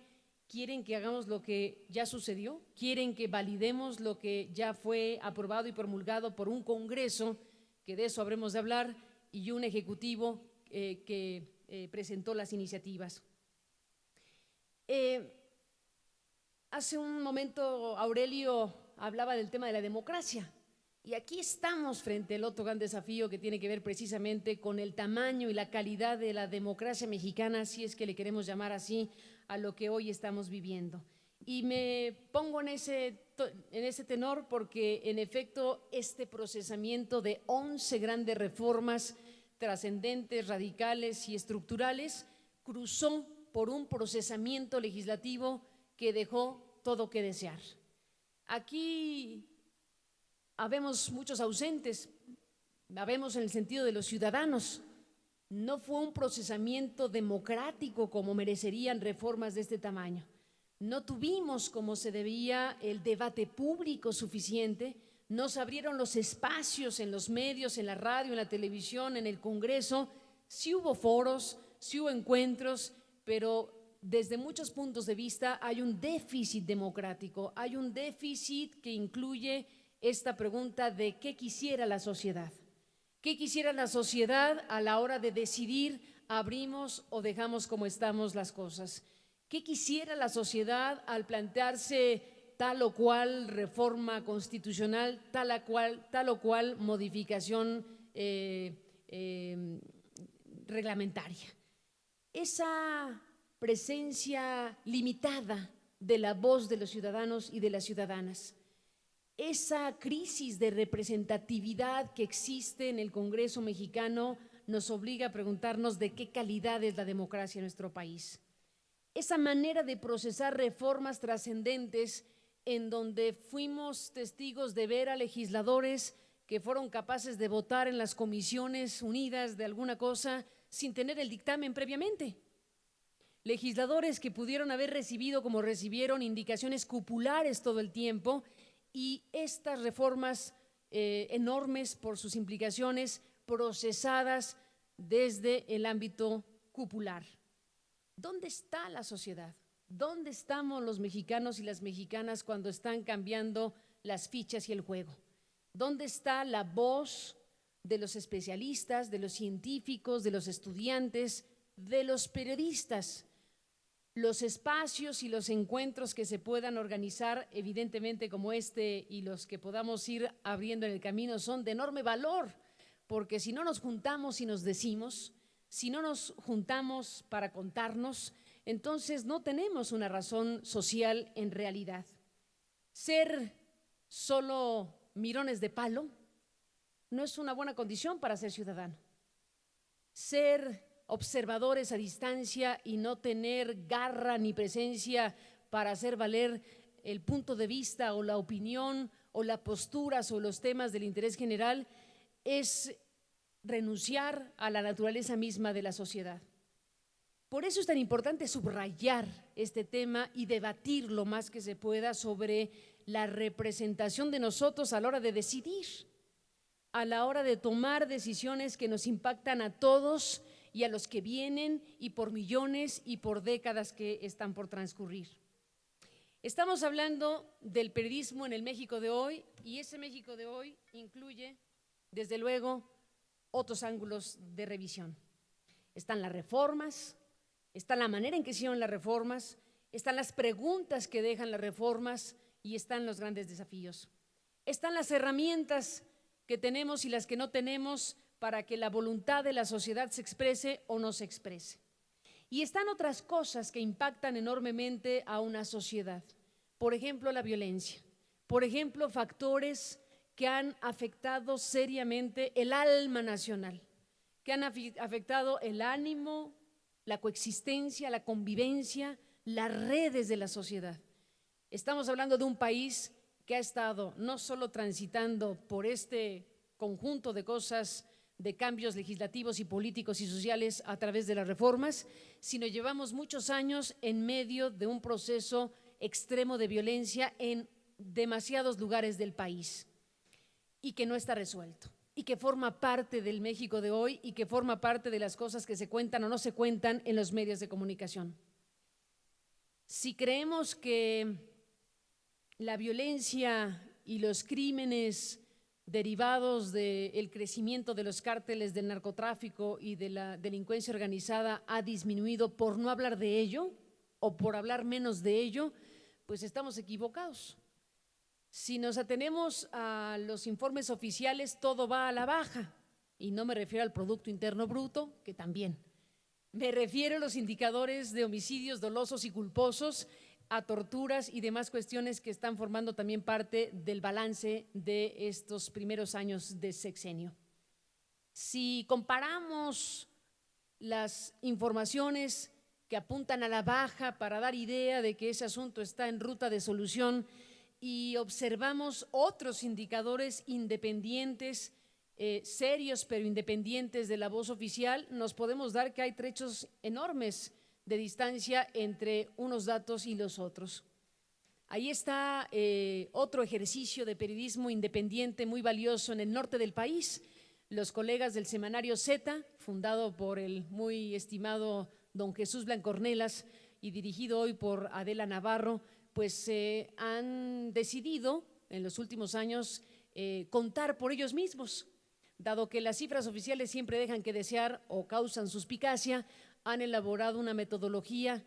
¿quieren que hagamos lo que ya sucedió? ¿Quieren que validemos lo que ya fue aprobado y promulgado por un Congreso, que de eso habremos de hablar, y un Ejecutivo que presentó las iniciativas? Hace un momento Aurelio hablaba del tema de la democracia, y aquí estamos frente al otro gran desafío que tiene que ver precisamente con el tamaño y la calidad de la democracia mexicana, si es que le queremos llamar así a lo que hoy estamos viviendo. Y me pongo en ese tenor porque, en efecto, este procesamiento de 11 grandes reformas trascendentes, radicales y estructurales cruzó por un procesamiento legislativo que dejó todo que desear. Aquí habemos muchos ausentes, habemos en el sentido de los ciudadanos. No fue un procesamiento democrático como merecerían reformas de este tamaño. No tuvimos como se debía el debate público suficiente, no se abrieron los espacios en los medios, en la radio, en la televisión, en el Congreso. Sí hubo foros, sí hubo encuentros, pero desde muchos puntos de vista hay un déficit democrático, hay un déficit que incluye esta pregunta de qué quisiera la sociedad. ¿Qué quisiera la sociedad a la hora de decidir abrimos o dejamos como estamos las cosas? ¿Qué quisiera la sociedad al plantearse tal o cual reforma constitucional, tal o cual modificación reglamentaria? Esa presencia limitada de la voz de los ciudadanos y de las ciudadanas, esa crisis de representatividad que existe en el Congreso mexicano nos obliga a preguntarnos de qué calidad es la democracia en nuestro país. Esa manera de procesar reformas trascendentes en donde fuimos testigos de ver a legisladores que fueron capaces de votar en las comisiones unidas de alguna cosa sin tener el dictamen previamente. Legisladores que pudieron haber recibido, como recibieron, indicaciones cupulares todo el tiempo, y estas reformas enormes por sus implicaciones procesadas desde el ámbito cupular. ¿Dónde está la sociedad? ¿Dónde estamos los mexicanos y las mexicanas cuando están cambiando las fichas y el juego? ¿Dónde está la voz de los especialistas, de los científicos, de los estudiantes, de los periodistas? Los espacios y los encuentros que se puedan organizar, evidentemente como este, y los que podamos ir abriendo en el camino, son de enorme valor, porque si no nos juntamos y nos decimos, si no nos juntamos para contarnos, entonces no tenemos una razón social en realidad. Ser solo mirones de palo no es una buena condición para ser ciudadano. Ser observadores a distancia y no tener garra ni presencia para hacer valer el punto de vista o la opinión o las posturas o los temas del interés general es renunciar a la naturaleza misma de la sociedad. Por eso es tan importante subrayar este tema y debatir lo más que se pueda sobre la representación de nosotros a la hora de decidir, a la hora de tomar decisiones que nos impactan a todos y a los que vienen y por millones y por décadas que están por transcurrir. Estamos hablando del periodismo en el México de hoy, y ese México de hoy incluye, desde luego, otros ángulos de revisión. Están las reformas, está la manera en que hicieron las reformas, están las preguntas que dejan las reformas y están los grandes desafíos. Están las herramientas que tenemos y las que no tenemos para que la voluntad de la sociedad se exprese o no se exprese. Y están otras cosas que impactan enormemente a una sociedad. Por ejemplo, la violencia. Por ejemplo, factores que han afectado seriamente el alma nacional, que han afectado el ánimo, la coexistencia, la convivencia, las redes de la sociedad. Estamos hablando de un país que ha estado no solo transitando por este conjunto de cosas, de cambios legislativos y políticos y sociales a través de las reformas, sino llevamos muchos años en medio de un proceso extremo de violencia en demasiados lugares del país y que no está resuelto y que forma parte del México de hoy y que forma parte de las cosas que se cuentan o no se cuentan en los medios de comunicación. Si creemos que la violencia y los crímenes derivados del crecimiento de los cárteles del narcotráfico y de la delincuencia organizada ha disminuido por no hablar de ello o por hablar menos de ello, pues estamos equivocados. Si nos atenemos a los informes oficiales, todo va a la baja, y no me refiero al Producto Interno Bruto, que también. Me refiero a los indicadores de homicidios dolosos y culposos, a torturas y demás cuestiones que están formando también parte del balance de estos primeros años de sexenio. Si comparamos las informaciones que apuntan a la baja para dar idea de que ese asunto está en ruta de solución y observamos otros indicadores independientes, serios pero independientes de la voz oficial, nos podemos dar que hay trechos enormes de distancia entre unos datos y los otros. Ahí está otro ejercicio de periodismo independiente muy valioso en el norte del país. Los colegas del semanario Z, fundado por el muy estimado don Jesús Blancornelas y dirigido hoy por Adela Navarro, pues han decidido en los últimos años contar por ellos mismos. Dado que las cifras oficiales siempre dejan que desear o causan suspicacia, han elaborado una metodología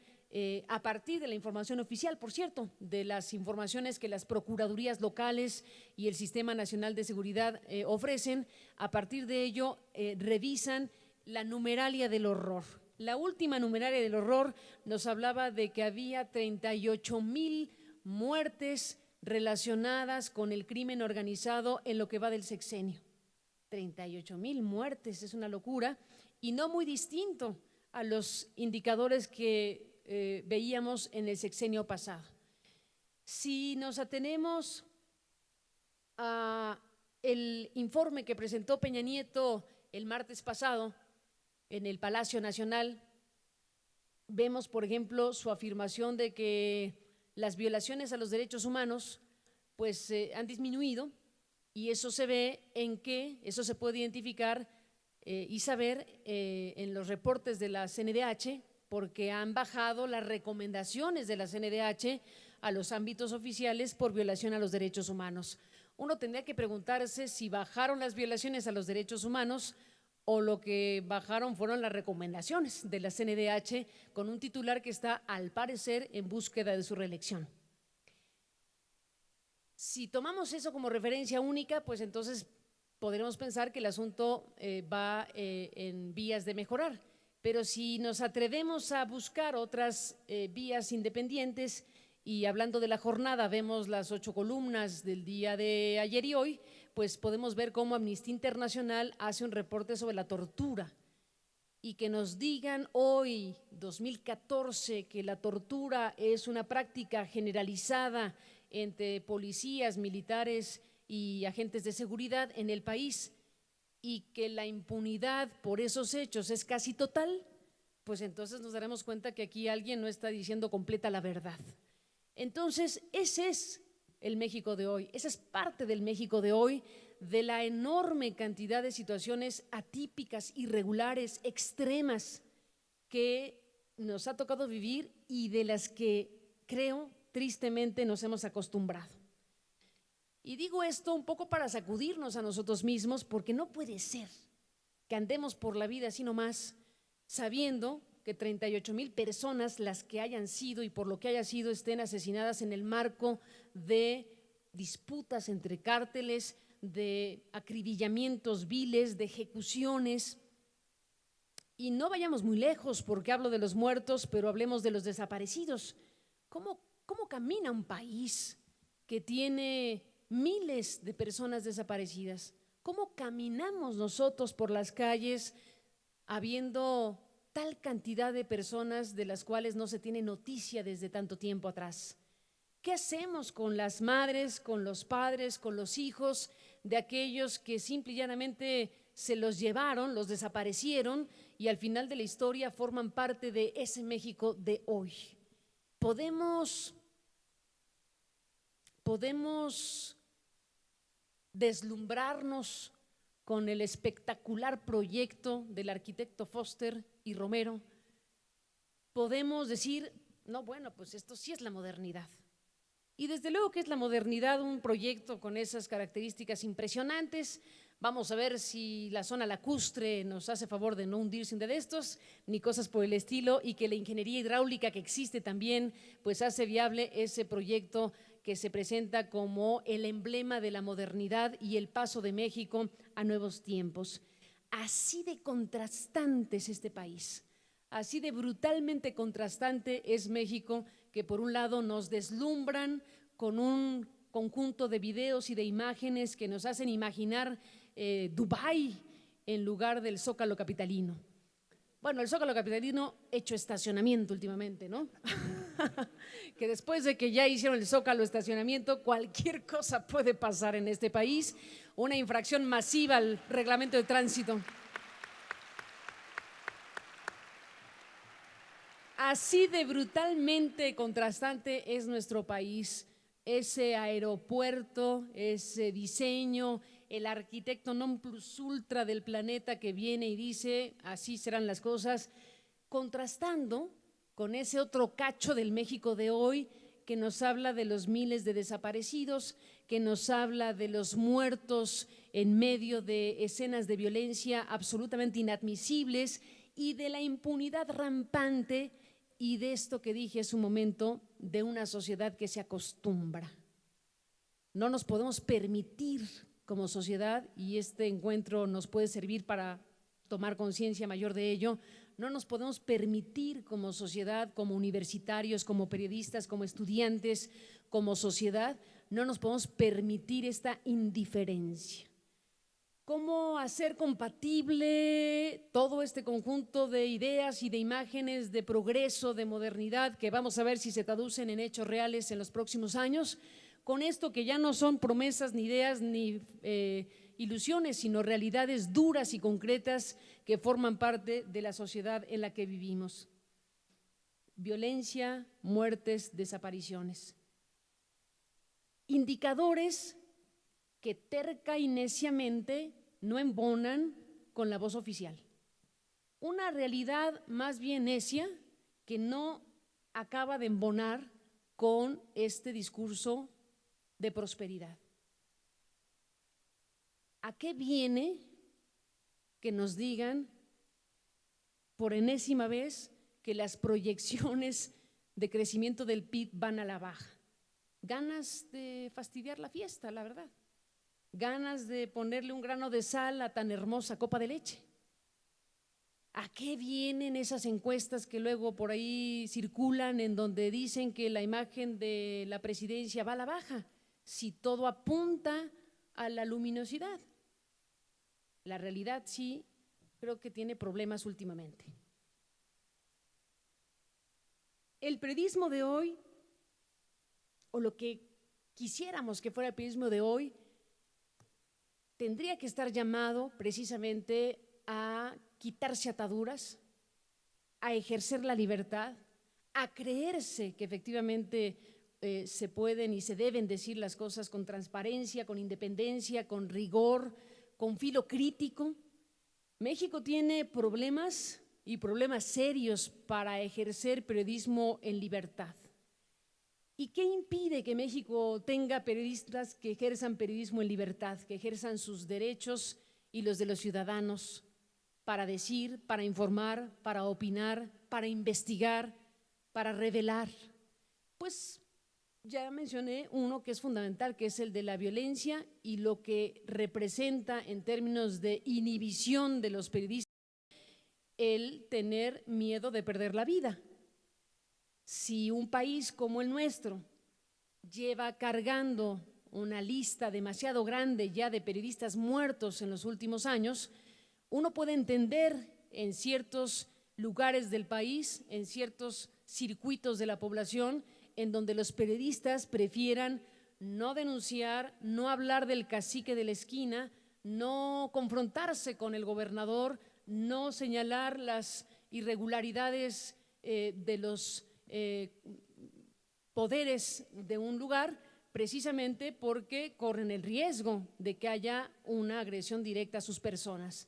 a partir de la información oficial, por cierto, de las informaciones que las procuradurías locales y el Sistema Nacional de Seguridad ofrecen. A partir de ello, revisan la numeralia del horror. La última numeralia del horror nos hablaba de que había 38,000 muertes relacionadas con el crimen organizado en lo que va del sexenio. 38,000 muertes, es una locura y no muy distinto a los indicadores que veíamos en el sexenio pasado. Si nos atenemos a el informe que presentó Peña Nieto el martes pasado en el Palacio Nacional, vemos, por ejemplo, su afirmación de que las violaciones a los derechos humanos pues han disminuido, y eso se ve en que, eso se puede identificar y saber en los reportes de la CNDH, porque han bajado las recomendaciones de la CNDH a los ámbitos oficiales por violación a los derechos humanos. Uno tendría que preguntarse si bajaron las violaciones a los derechos humanos o lo que bajaron fueron las recomendaciones de la CNDH, con un titular que está, al parecer, en búsqueda de su reelección. Si tomamos eso como referencia única, pues entonces podremos pensar que el asunto va en vías de mejorar. Pero si nos atrevemos a buscar otras vías independientes, y hablando de la jornada, vemos las 8 columnas del día de ayer y hoy, pues podemos ver cómo Amnistía Internacional hace un reporte sobre la tortura, y que nos digan hoy, 2014, que la tortura es una práctica generalizada entre policías, militares y agentes de seguridad en el país, y que la impunidad por esos hechos es casi total, pues entonces nos daremos cuenta que aquí alguien no está diciendo completa la verdad. Entonces, ese es el México de hoy, esa es parte del México de hoy, de la enorme cantidad de situaciones atípicas, irregulares, extremas que nos ha tocado vivir y de las que creo tristemente nos hemos acostumbrado. Y digo esto un poco para sacudirnos a nosotros mismos, porque no puede ser que andemos por la vida así nomás, sabiendo que 38,000 personas, las que hayan sido y por lo que haya sido, estén asesinadas en el marco de disputas entre cárteles, de acribillamientos viles, de ejecuciones. Y no vayamos muy lejos, porque hablo de los muertos, pero hablemos de los desaparecidos. ¿Cómo camina un país que tiene miles de personas desaparecidas? ¿Cómo caminamos nosotros por las calles habiendo tal cantidad de personas de las cuales no se tiene noticia desde tanto tiempo atrás? ¿Qué hacemos con las madres, con los padres, con los hijos de aquellos que simple y llanamente se los llevaron, los desaparecieron y al final de la historia forman parte de ese México de hoy? Podemos deslumbrarnos con el espectacular proyecto del arquitecto Foster y Romero. Podemos decir, no, bueno, pues esto sí es la modernidad. Y desde luego que es la modernidad, un proyecto con esas características impresionantes. Vamos a ver si la zona lacustre nos hace favor de no hundirse de estos, ni cosas por el estilo, y que la ingeniería hidráulica que existe también, pues hace viable ese proyecto que se presenta como el emblema de la modernidad y el paso de México a nuevos tiempos. Así de contrastante es este país, así de brutalmente contrastante es México, que por un lado nos deslumbran con un conjunto de videos y de imágenes que nos hacen imaginar Dubái en lugar del Zócalo capitalino. Bueno, el Zócalo capitalino hecho estacionamiento últimamente, ¿no? Que después de que ya hicieron el Zócalo estacionamiento, cualquier cosa puede pasar en este país, una infracción masiva al reglamento de tránsito. Así de brutalmente contrastante es nuestro país, ese aeropuerto, ese diseño, el arquitecto non plus ultra del planeta que viene y dice así serán las cosas, contrastando con ese otro cacho del México de hoy que nos habla de los miles de desaparecidos, que nos habla de los muertos en medio de escenas de violencia absolutamente inadmisibles y de la impunidad rampante y de esto que dije hace un momento, de una sociedad que se acostumbra. No nos podemos permitir como sociedad, y este encuentro nos puede servir para tomar conciencia mayor de ello, No nos podemos permitir como sociedad, como universitarios, como periodistas, como estudiantes, como sociedad, no nos podemos permitir esta indiferencia. ¿Cómo hacer compatible todo este conjunto de ideas y de imágenes de progreso, de modernidad, que vamos a ver si se traducen en hechos reales en los próximos años, con esto que ya no son promesas, ni ideas, ni ilusiones, sino realidades duras y concretas que forman parte de la sociedad en la que vivimos? Violencia, muertes, desapariciones. Indicadores que terca y neciamente no embonan con la voz oficial. Una realidad más bien necia que no acaba de embonar con este discurso de prosperidad. ¿A qué viene que nos digan por enésima vez que las proyecciones de crecimiento del PIB van a la baja? Ganas de fastidiar la fiesta, la verdad. Ganas de ponerle un grano de sal a tan hermosa copa de leche. ¿A qué vienen esas encuestas que luego por ahí circulan en donde dicen que la imagen de la presidencia va a la baja, si todo apunta a la luminosidad? La realidad sí creo que tiene problemas últimamente. El periodismo de hoy, o lo que quisiéramos que fuera el periodismo de hoy, tendría que estar llamado precisamente a quitarse ataduras, a ejercer la libertad, a creerse que efectivamente se pueden y se deben decir las cosas con transparencia, con independencia, con rigor, con filo crítico. México tiene problemas y problemas serios para ejercer periodismo en libertad. ¿Y qué impide que México tenga periodistas que ejerzan periodismo en libertad, que ejerzan sus derechos y los de los ciudadanos para decir, para informar, para opinar, para investigar, para revelar? Pues ya mencioné uno que es fundamental, que es el de la violencia y lo que representa en términos de inhibición de los periodistas el tener miedo de perder la vida. Si un país como el nuestro lleva cargando una lista demasiado grande ya de periodistas muertos en los últimos años, uno puede entender en ciertos lugares del país, en ciertos circuitos de la población, en donde los periodistas prefieran no denunciar, no hablar del cacique de la esquina, no confrontarse con el gobernador, no señalar las irregularidades de los poderes de un lugar, precisamente porque corren el riesgo de que haya una agresión directa a sus personas.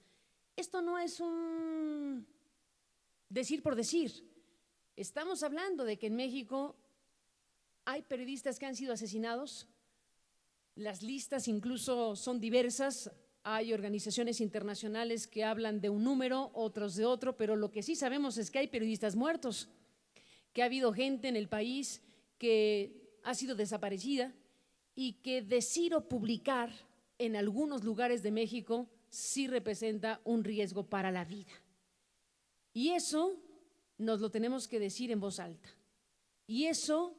Esto no es un decir por decir. Estamos hablando de que en México hay periodistas que han sido asesinados. Las listas incluso son diversas. Hay organizaciones internacionales que hablan de un número, otros de otro, pero lo que sí sabemos es que hay periodistas muertos, que ha habido gente en el país que ha sido desaparecida y que decir o publicar en algunos lugares de México sí representa un riesgo para la vida. Y eso nos lo tenemos que decir en voz alta. Y eso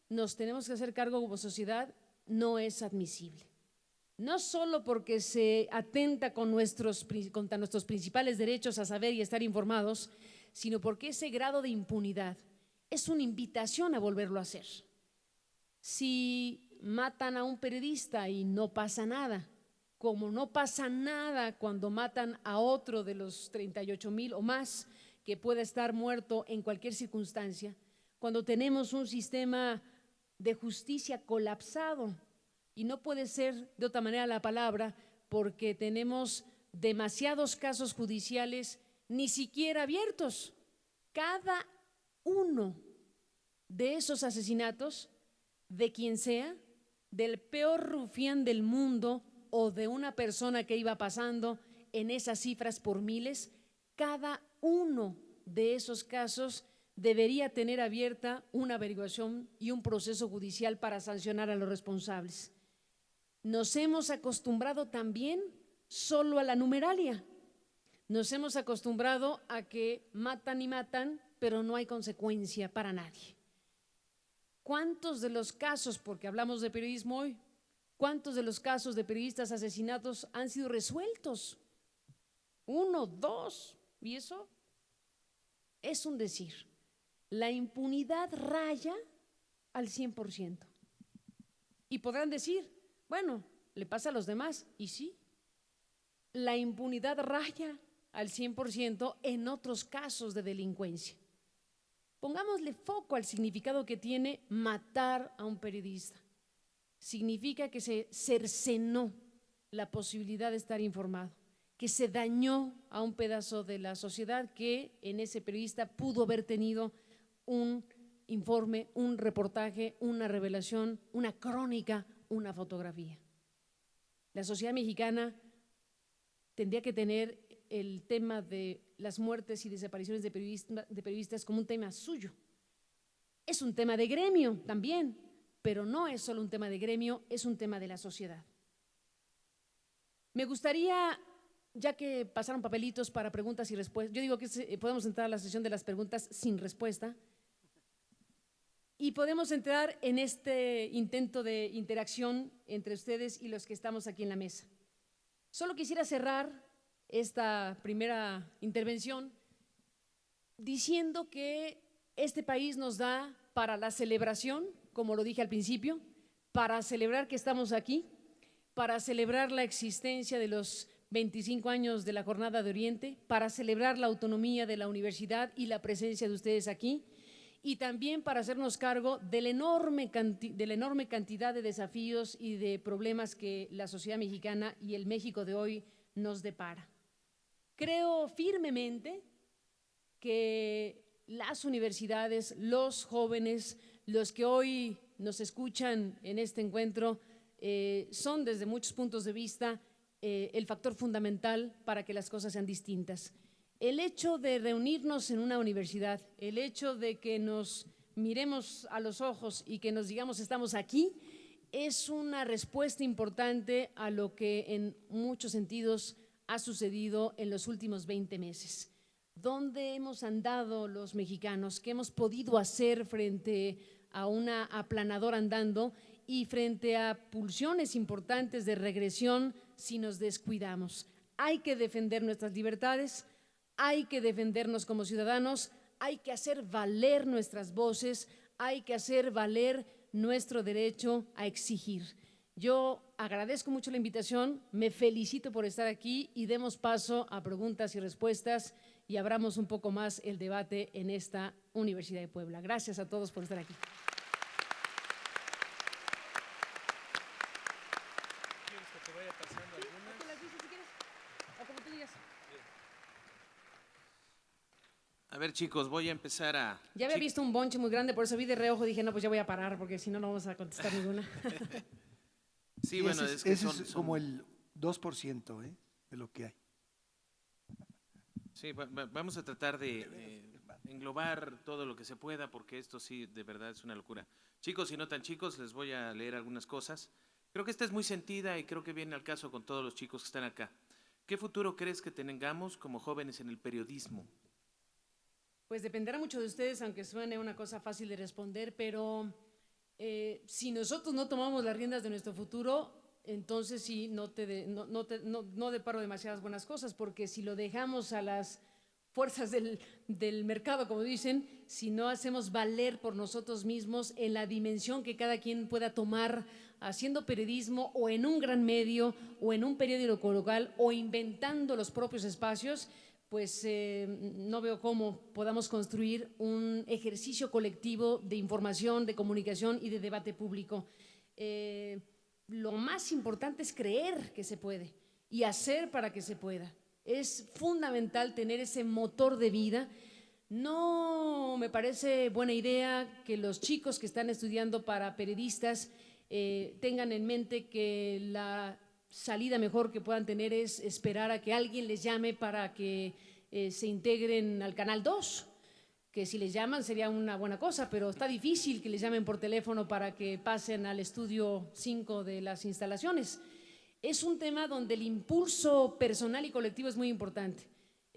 nos tenemos que hacer cargo como sociedad, no es admisible. No solo porque se atenta contra nuestros principales derechos a saber y estar informados, sino porque ese grado de impunidad es una invitación a volverlo a hacer. Si matan a un periodista y no pasa nada, como no pasa nada cuando matan a otro de los 38,000 o más que pueda estar muerto en cualquier circunstancia, cuando tenemos un sistema de justicia colapsado, y no puede ser de otra manera la palabra, porque tenemos demasiados casos judiciales ni siquiera abiertos. Cada uno de esos asesinatos, de quien sea, del peor rufián del mundo o de una persona que iba pasando en esas cifras por miles, cada uno de esos casos debería tener abierta una averiguación y un proceso judicial para sancionar a los responsables. Nos hemos acostumbrado también solo a la numeralia. Nos hemos acostumbrado a que matan y matan, pero no hay consecuencia para nadie. ¿Cuántos de los casos, porque hablamos de periodismo hoy, cuántos de los casos de periodistas asesinados han sido resueltos? 1, 2, y eso es un decir. La impunidad raya al 100%. Y podrán decir, bueno, le pasa a los demás, y sí, la impunidad raya al 100% en otros casos de delincuencia. Pongámosle foco al significado que tiene matar a un periodista. Significa que se cercenó la posibilidad de estar informado, que se dañó a un pedazo de la sociedad que en ese periodista pudo haber tenido un informe, un reportaje, una revelación, una crónica, una fotografía. La sociedad mexicana tendría que tener el tema de las muertes y desapariciones de periodistas como un tema suyo. Es un tema de gremio también, pero no es solo un tema de gremio, es un tema de la sociedad. Me gustaría, ya que pasaron papelitos para preguntas y respuestas, yo digo que podemos entrar a la sesión de las preguntas sin respuesta y podemos entrar en este intento de interacción entre ustedes y los que estamos aquí en la mesa. Solo quisiera cerrar esta primera intervención diciendo que este país nos da para la celebración, como lo dije al principio, para celebrar que estamos aquí, para celebrar la existencia de los 25 años de la Jornada de Oriente, para celebrar la autonomía de la universidad y la presencia de ustedes aquí, y también para hacernos cargo de la enorme cantidad de desafíos y de problemas que la sociedad mexicana y el México de hoy nos depara. Creo firmemente que las universidades, los jóvenes, los que hoy nos escuchan en este encuentro, son desde muchos puntos de vista el factor fundamental para que las cosas sean distintas. El hecho de reunirnos en una universidad, el hecho de que nos miremos a los ojos y que nos digamos estamos aquí, es una respuesta importante a lo que en muchos sentidos ha sucedido en los últimos 20 meses. ¿Dónde hemos andado los mexicanos? ¿Qué hemos podido hacer frente a una aplanadora andando y frente a pulsiones importantes de regresión si nos descuidamos? Hay que defender nuestras libertades, hay que defendernos como ciudadanos, hay que hacer valer nuestras voces, hay que hacer valer nuestro derecho a exigir. Yo agradezco mucho la invitación, me felicito por estar aquí y demos paso a preguntas y respuestas y abramos un poco más el debate en esta Universidad de Puebla. Gracias a todos por estar aquí. ¿Quieres que te vaya pasando algunas? ¿Te las dices si quieres? O como tú digas. A ver, chicos, voy a empezar a… Ya había visto un bonche muy grande, por eso vi de reojo, dije, no, pues ya voy a parar, porque si no, no vamos a contestar ninguna. Sí, bueno, ese es que ese son… es como el 2% de lo que hay. Sí, vamos a tratar de englobar todo lo que se pueda, porque esto sí, de verdad, es una locura. Chicos y no tan chicos, les voy a leer algunas cosas. Creo que esta es muy sentida y creo que viene al caso con todos los chicos que están acá. ¿Qué futuro crees que tengamos como jóvenes en el periodismo? Pues dependerá mucho de ustedes, aunque suene una cosa fácil de responder, pero si nosotros no tomamos las riendas de nuestro futuro, entonces sí, no deparo demasiadas buenas cosas, porque si lo dejamos a las fuerzas del mercado, como dicen, si no hacemos valer por nosotros mismos en la dimensión que cada quien pueda tomar haciendo periodismo o en un gran medio o en un periódico local o inventando los propios espacios, pues no veo cómo podamos construir un ejercicio colectivo de información, de comunicación y de debate público. Lo más importante es creer que se puede y hacer para que se pueda. Es fundamental tener ese motor de vida. No me parece buena idea que los chicos que están estudiando para periodistas tengan en mente que la salida mejor que puedan tener es esperar a que alguien les llame para que se integren al Canal 2, que si les llaman sería una buena cosa, pero está difícil que les llamen por teléfono para que pasen al estudio 5 de las instalaciones. Es un tema donde el impulso personal y colectivo es muy importante.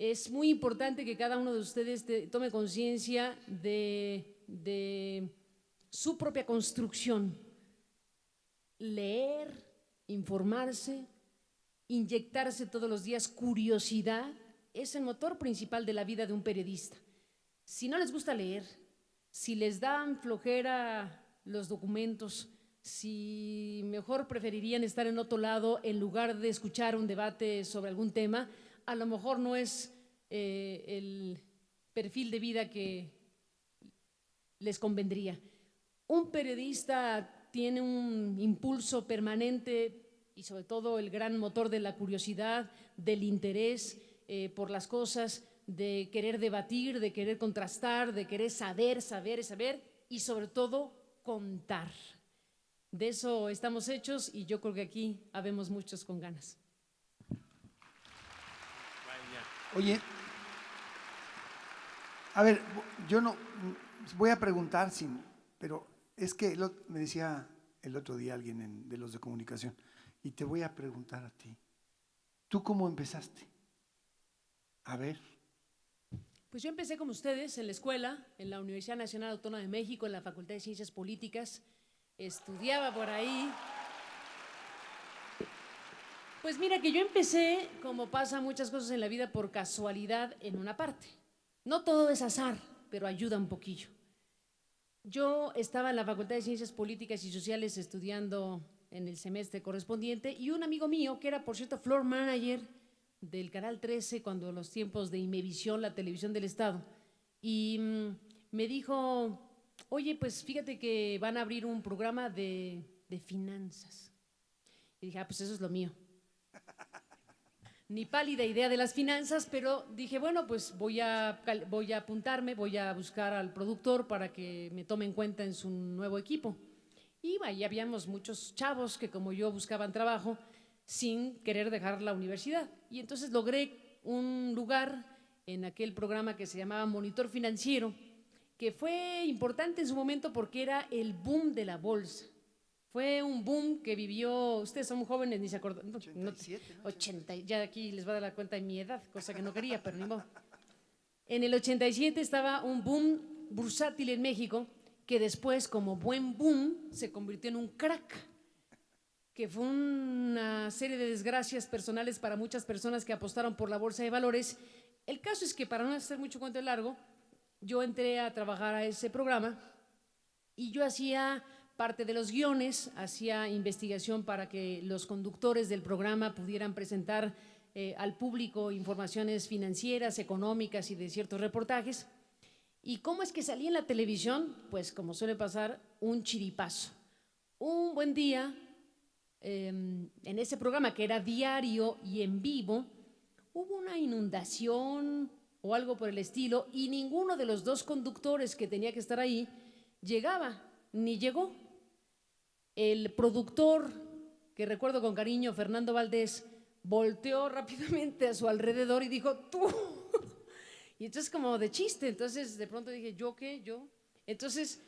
Es muy importante que cada uno de ustedes tome conciencia de su propia construcción. Leer, informarse, inyectarse todos los días curiosidad es el motor principal de la vida de un periodista. Si no les gusta leer, si les dan flojera los documentos, si mejor preferirían estar en otro lado en lugar de escuchar un debate sobre algún tema, a lo mejor no es el perfil de vida que les convendría. Un periodista tiene un impulso permanente y sobre todo el gran motor de la curiosidad, del interés por las cosas, de querer debatir, de querer contrastar, de querer saber y sobre todo contar. De eso estamos hechos y yo creo que aquí habemos muchos con ganas. Oye, a ver, yo no voy a preguntar, pero es que me decía el otro día alguien de los de comunicación, y te voy a preguntar a ti, ¿tú cómo empezaste? A ver. Pues yo empecé como ustedes en la escuela, en la Universidad Nacional Autónoma de México, en la Facultad de Ciencias Políticas, estudiaba por ahí. Pues mira que yo empecé, como pasa muchas cosas en la vida, por casualidad en una parte. No todo es azar, pero ayuda un poquillo. Yo estaba en la Facultad de Ciencias Políticas y Sociales estudiando en el semestre correspondiente y un amigo mío, que era por cierto floor manager del Canal 13 cuando los tiempos de Imevisión, la televisión del Estado, y me dijo, oye, pues fíjate que van a abrir un programa de finanzas. Y dije, pues eso es lo mío. Ni pálida idea de las finanzas, pero dije, bueno, pues voy a apuntarme, voy a buscar al productor para que me tome en cuenta en su nuevo equipo. Y ahí habíamos muchos chavos que como yo buscaban trabajo sin querer dejar la universidad. Y entonces logré un lugar en aquel programa que se llamaba Monitor Financiero, que fue importante en su momento porque era el boom de la bolsa. Fue un boom que vivió, ustedes son jóvenes, ni se acuerdan. 87, ¿no? 80, ya aquí les va a dar la cuenta de mi edad, cosa que no quería, pero ni modo. En el 87 estaba un boom bursátil en México, que después, como buen boom, se convirtió en un crack, que fue una serie de desgracias personales para muchas personas que apostaron por la bolsa de valores. El caso es que, para no hacer mucho cuento largo, yo entré a trabajar a ese programa y yo hacía parte de los guiones, hacía investigación para que los conductores del programa pudieran presentar al público informaciones financieras, económicas y de ciertos reportajes. ¿Y cómo es que salí en la televisión? Pues como suele pasar, un chiripazo. Un buen día, en ese programa que era diario y en vivo, hubo una inundación o algo por el estilo y ninguno de los dos conductores que tenía que estar ahí llegaba, ni llegó. El productor, que recuerdo con cariño, Fernando Valdés, volteó rápidamente a su alrededor y dijo, tú. Y entonces como de chiste, entonces de pronto dije, ¿yo qué? ¿Yo? Entonces,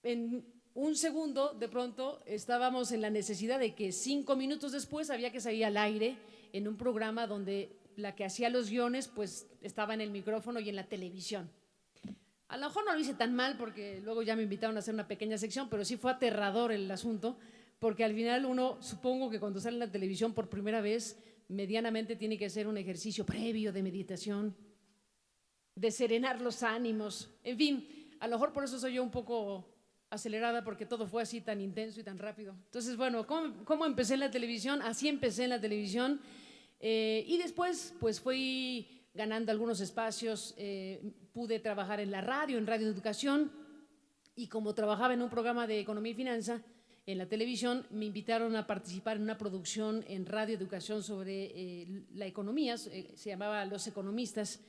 en un segundo, de pronto, estábamos en la necesidad de que 5 minutos después había que salir al aire en un programa donde la que hacía los guiones, pues estaba en el micrófono y en la televisión. A lo mejor no lo hice tan mal porque luego ya me invitaron a hacer una pequeña sección, pero sí fue aterrador el asunto, porque al final uno, supongo que cuando sale en la televisión por primera vez, medianamente tiene que hacer un ejercicio previo de meditación, de serenar los ánimos, en fin, a lo mejor por eso soy yo un poco acelerada porque todo fue así tan intenso y tan rápido. Entonces, bueno, ¿cómo empecé en la televisión? Así empecé en la televisión y después pues fui ganando algunos espacios, pude trabajar en la radio, en Radio Educación, y como trabajaba en un programa de economía y finanza en la televisión, me invitaron a participar en una producción en Radio Educación sobre la economía, se llamaba Los Economistas,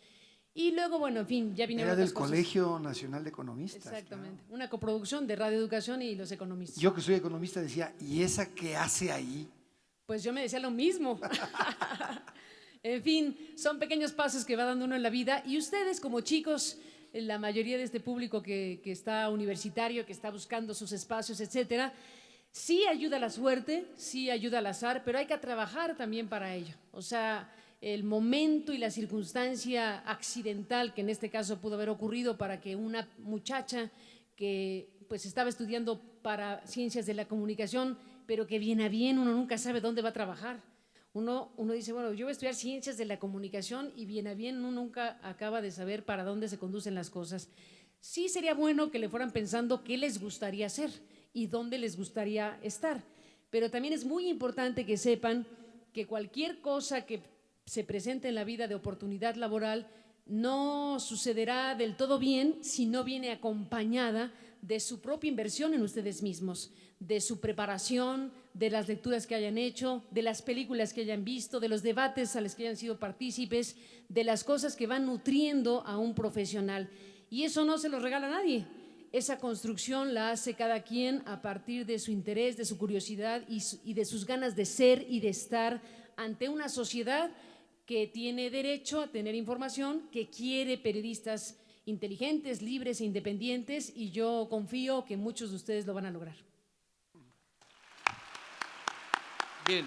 y luego, bueno, en fin, ya vinieron Era del otras cosas. Colegio Nacional de Economistas. Exactamente, Claro. una coproducción de Radio Educación y Los Economistas. Yo que soy economista decía, ¿y esa qué hace ahí? Pues yo me decía lo mismo. En fin, son pequeños pasos que va dando uno en la vida y ustedes como chicos, la mayoría de este público que está universitario, que está buscando sus espacios, etcétera, sí ayuda la suerte, sí ayuda al azar, pero hay que trabajar también para ello. O sea, el momento y la circunstancia accidental que en este caso pudo haber ocurrido para que una muchacha que pues estaba estudiando para ciencias de la comunicación, pero que bien a bien uno nunca sabe dónde va a trabajar. Uno dice, bueno, yo voy a estudiar ciencias de la comunicación y bien a bien uno nunca acaba de saber para dónde se conducen las cosas. Sí sería bueno que le fueran pensando qué les gustaría hacer y dónde les gustaría estar, pero también es muy importante que sepan que cualquier cosa que se presente en la vida de oportunidad laboral no sucederá del todo bien si no viene acompañada de su propia inversión en ustedes mismos, de su preparación, de las lecturas que hayan hecho, de las películas que hayan visto, de los debates a los que hayan sido partícipes, de las cosas que van nutriendo a un profesional. Y eso no se lo regala a nadie. Esa construcción la hace cada quien a partir de su interés, de su curiosidad y de sus ganas de ser y de estar ante una sociedad que tiene derecho a tener información, que quiere periodistas inteligentes, libres e independientes, y yo confío que muchos de ustedes lo van a lograr. Bien.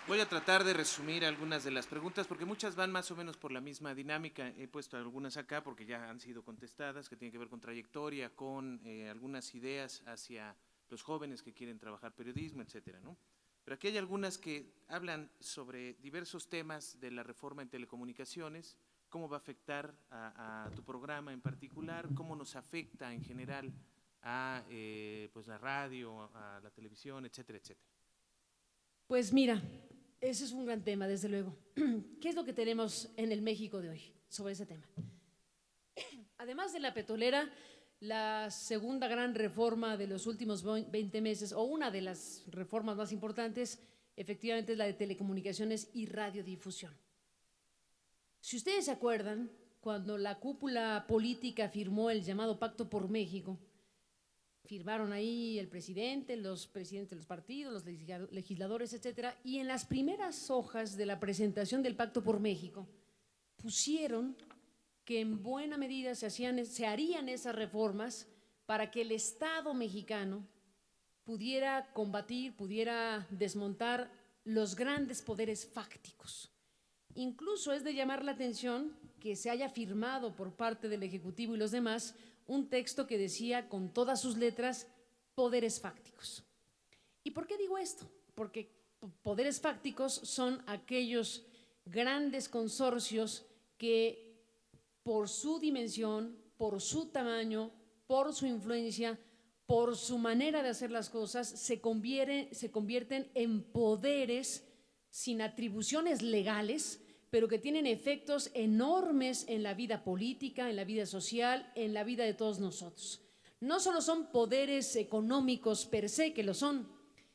Voy a tratar de resumir algunas de las preguntas porque muchas van más o menos por la misma dinámica. He puesto algunas acá porque ya han sido contestadas, que tienen que ver con trayectoria, con algunas ideas hacia los jóvenes que quieren trabajar periodismo, etcétera, ¿no? Pero aquí hay algunas que hablan sobre diversos temas de la reforma en telecomunicaciones, cómo va a afectar a tu programa en particular, cómo nos afecta en general a pues la radio, a la televisión, etcétera, etcétera. Pues mira, ese es un gran tema, desde luego. ¿Qué es lo que tenemos en el México de hoy sobre ese tema? Además de la petrolera, la segunda gran reforma de los últimos 20 meses, o una de las reformas más importantes, efectivamente es la de telecomunicaciones y radiodifusión. Si ustedes se acuerdan, cuando la cúpula política firmó el llamado Pacto por México, firmaron ahí el presidente, los presidentes de los partidos, los legisladores, etcétera, y en las primeras hojas de la presentación del Pacto por México pusieron que en buena medida se harían esas reformas para que el Estado mexicano pudiera combatir, pudiera desmontar los grandes poderes fácticos. Incluso es de llamar la atención que se haya firmado por parte del Ejecutivo y los demás un texto que decía con todas sus letras poderes fácticos. ¿Y por qué digo esto? Porque poderes fácticos son aquellos grandes consorcios que por su dimensión, por su tamaño, por su influencia, por su manera de hacer las cosas, se convierten en poderes sin atribuciones legales, pero que tienen efectos enormes en la vida política, en la vida social, en la vida de todos nosotros. No solo son poderes económicos per se, que lo son,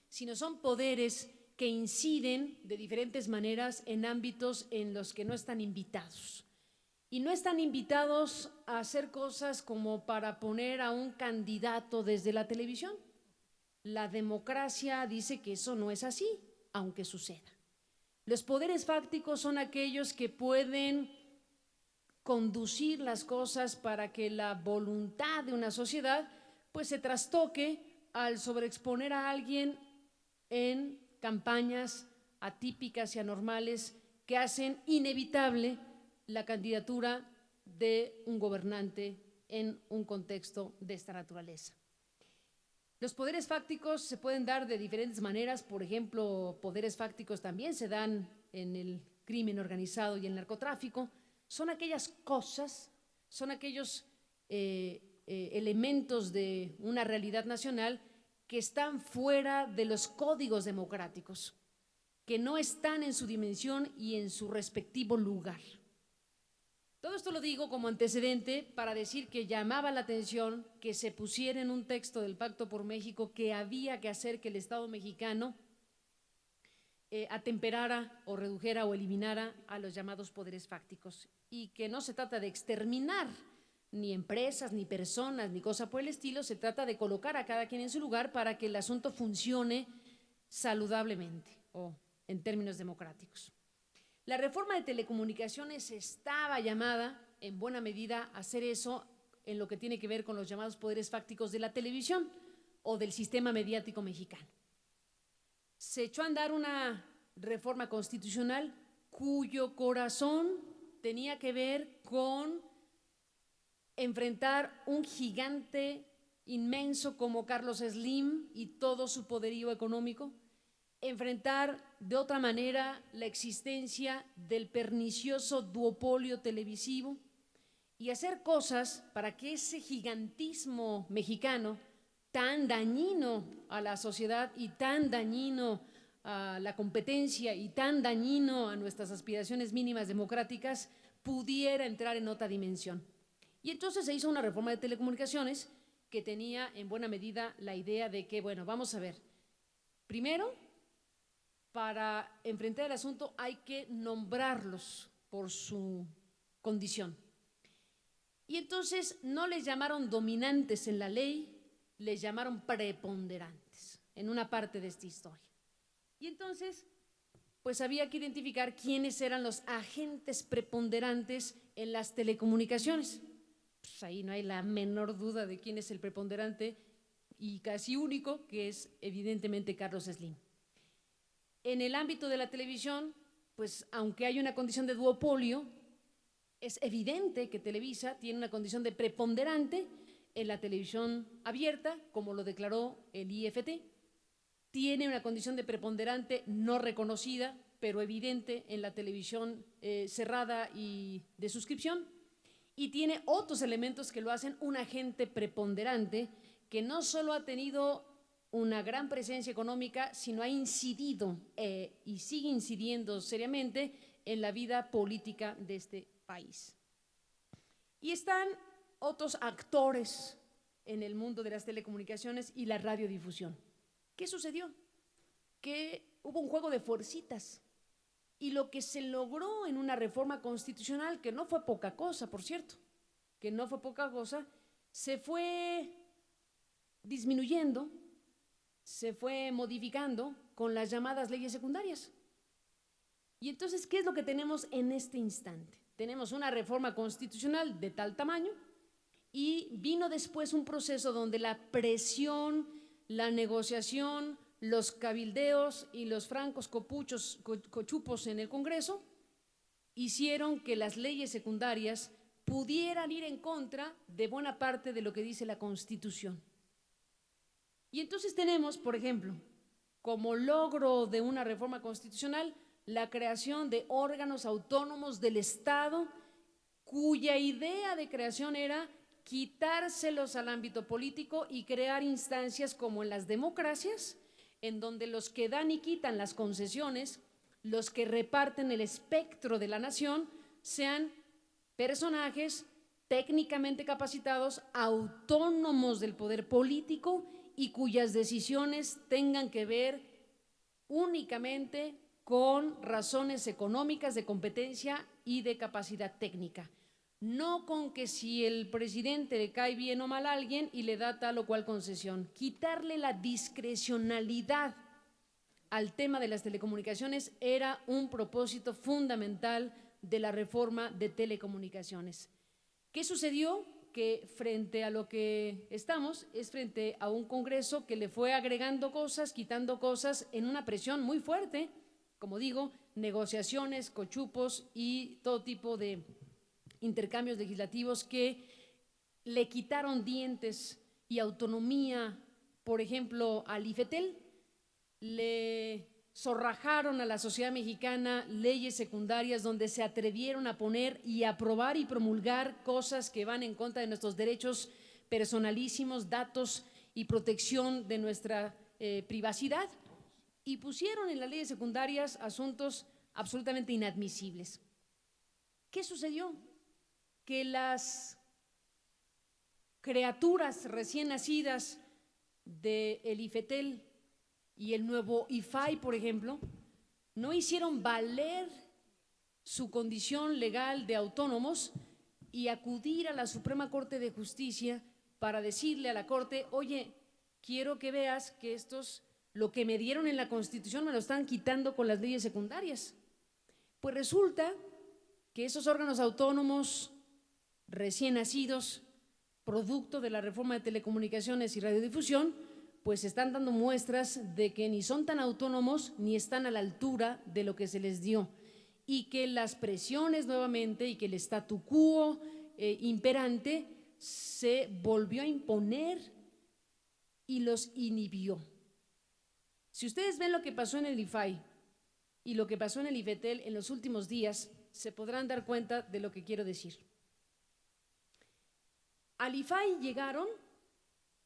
sino son poderes que inciden de diferentes maneras en ámbitos en los que no están invitados. Y no están invitados a hacer cosas como para poner a un candidato desde la televisión. La democracia dice que eso no es así, aunque suceda. Los poderes fácticos son aquellos que pueden conducir las cosas para que la voluntad de una sociedad pues se trastoque al sobreexponer a alguien en campañas atípicas y anormales que hacen inevitable la candidatura de un gobernante en un contexto de esta naturaleza. Los poderes fácticos se pueden dar de diferentes maneras. Por ejemplo, poderes fácticos también se dan en el crimen organizado y el narcotráfico. Son aquellas cosas, son aquellos elementos de una realidad nacional que están fuera de los códigos democráticos, que no están en su dimensión y en su respectivo lugar. Todo esto lo digo como antecedente para decir que llamaba la atención que se pusiera en un texto del Pacto por México que había que hacer que el Estado mexicano atemperara o redujera o eliminara a los llamados poderes fácticos, y que no se trata de exterminar ni empresas, ni personas, ni cosa por el estilo, se trata de colocar a cada quien en su lugar para que el asunto funcione saludablemente o en términos democráticos. La reforma de telecomunicaciones estaba llamada, en buena medida, a hacer eso en lo que tiene que ver con los llamados poderes fácticos de la televisión o del sistema mediático mexicano. Se echó a andar una reforma constitucional cuyo corazón tenía que ver con enfrentar un gigante inmenso como Carlos Slim y todo su poderío económico, enfrentar de otra manera la existencia del pernicioso duopolio televisivo y hacer cosas para que ese gigantismo mexicano tan dañino a la sociedad y tan dañino a la competencia y tan dañino a nuestras aspiraciones mínimas democráticas pudiera entrar en otra dimensión. Y entonces se hizo una reforma de telecomunicaciones que tenía en buena medida la idea de que, bueno, vamos a ver, primero, para enfrentar el asunto hay que nombrarlos por su condición. Y entonces no les llamaron dominantes en la ley, les llamaron preponderantes en una parte de esta historia. Y entonces, pues había que identificar quiénes eran los agentes preponderantes en las telecomunicaciones. Pues ahí no hay la menor duda de quién es el preponderante y casi único, que es evidentemente Carlos Slim. En el ámbito de la televisión, pues aunque hay una condición de duopolio, es evidente que Televisa tiene una condición de preponderante en la televisión abierta, como lo declaró el IFT, tiene una condición de preponderante no reconocida, pero evidente en la televisión cerrada y de suscripción, y tiene otros elementos que lo hacen un agente preponderante que no solo ha tenido una gran presencia económica, sino ha incidido y sigue incidiendo seriamente en la vida política de este país. Y están otros actores en el mundo de las telecomunicaciones y la radiodifusión. ¿Qué sucedió? Que hubo un juego de fuercitas y lo que se logró en una reforma constitucional, que no fue poca cosa, por cierto, que no fue poca cosa, se fue disminuyendo, se fue modificando con las llamadas leyes secundarias. Y entonces, ¿qué es lo que tenemos en este instante? Tenemos una reforma constitucional de tal tamaño y vino después un proceso donde la presión, la negociación, los cabildeos y los francos cochupos en el Congreso hicieron que las leyes secundarias pudieran ir en contra de buena parte de lo que dice la Constitución. Y entonces tenemos, por ejemplo, como logro de una reforma constitucional, la creación de órganos autónomos del Estado, cuya idea de creación era quitárselos al ámbito político y crear instancias como en las democracias, en donde los que dan y quitan las concesiones, los que reparten el espectro de la nación, sean personajes técnicamente capacitados, autónomos del poder político y cuyas decisiones tengan que ver únicamente con razones económicas de competencia y de capacidad técnica. No con que si el presidente le cae bien o mal a alguien y le da tal o cual concesión. Quitarle la discrecionalidad al tema de las telecomunicaciones era un propósito fundamental de la reforma de telecomunicaciones. ¿Qué sucedió? Que frente a lo que estamos es frente a un Congreso que le fue agregando cosas, quitando cosas en una presión muy fuerte, como digo, negociaciones, cochupos y todo tipo de intercambios legislativos que le quitaron dientes y autonomía, por ejemplo, al IFETEL, le zorrajaron a la sociedad mexicana leyes secundarias donde se atrevieron a poner y aprobar y promulgar cosas que van en contra de nuestros derechos personalísimos, datos y protección de nuestra privacidad, y pusieron en las leyes secundarias asuntos absolutamente inadmisibles. ¿Qué sucedió? Que las criaturas recién nacidas del IFETEL y el nuevo IFAI, por ejemplo, no hicieron valer su condición legal de autónomos y acudir a la Suprema Corte de Justicia para decirle a la Corte, oye, quiero que veas que estos, lo que me dieron en la Constitución me lo están quitando con las leyes secundarias. Pues resulta que esos órganos autónomos recién nacidos, producto de la reforma de telecomunicaciones y radiodifusión, pues están dando muestras de que ni son tan autónomos ni están a la altura de lo que se les dio, y que las presiones nuevamente y que el statu quo imperante se volvió a imponer y los inhibió. Si ustedes ven lo que pasó en el IFAI y lo que pasó en el IFETEL en los últimos días, se podrán dar cuenta de lo que quiero decir. Al IFAI llegaron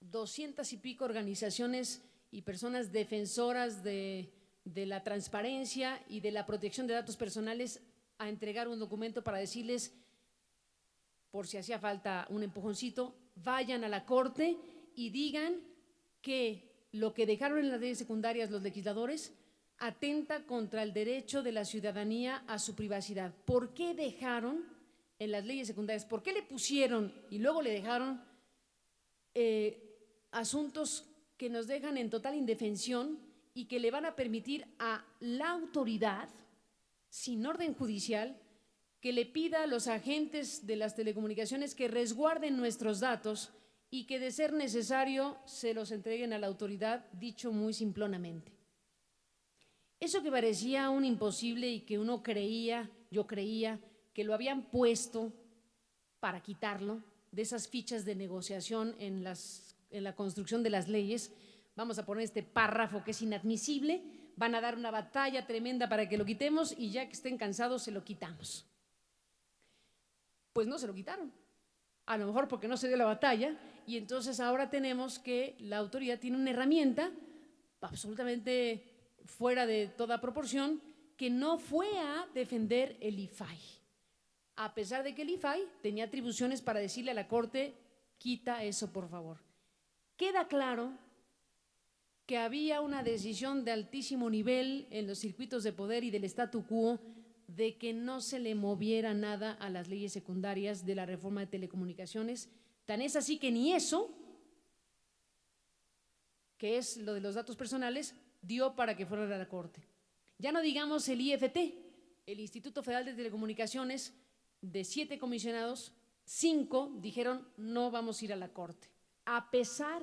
200 y pico organizaciones y personas defensoras de la transparencia y de la protección de datos personales a entregar un documento para decirles, por si hacía falta un empujoncito, vayan a la Corte y digan que lo que dejaron en las leyes secundarias los legisladores atenta contra el derecho de la ciudadanía a su privacidad. ¿Por qué dejaron en las leyes secundarias? ¿Por qué le pusieron y luego le dejaron asuntos que nos dejan en total indefensión y que le van a permitir a la autoridad, sin orden judicial, que le pida a los agentes de las telecomunicaciones que resguarden nuestros datos y que de ser necesario se los entreguen a la autoridad, dicho muy simplonamente? Eso que parecía un imposible y que uno creía, yo creía, que lo habían puesto para quitarlo de esas fichas de negociación en la construcción de las leyes. Vamos a poner este párrafo que es inadmisible, van a dar una batalla tremenda para que lo quitemos y ya que estén cansados se lo quitamos. Pues no se lo quitaron, a lo mejor porque no se dio la batalla, y entonces ahora tenemos que la autoridad tiene una herramienta absolutamente fuera de toda proporción que no fue a defender el IFAI, a pesar de que el IFAI tenía atribuciones para decirle a la Corte, quita eso por favor. Queda claro que había una decisión de altísimo nivel en los circuitos de poder y del statu quo de que no se le moviera nada a las leyes secundarias de la reforma de telecomunicaciones. Tan es así que ni eso, que es lo de los datos personales, dio para que fuera a la Corte. Ya no digamos el IFT, el Instituto Federal de Telecomunicaciones, de 7 comisionados, 5 dijeron no vamos a ir a la Corte, a pesar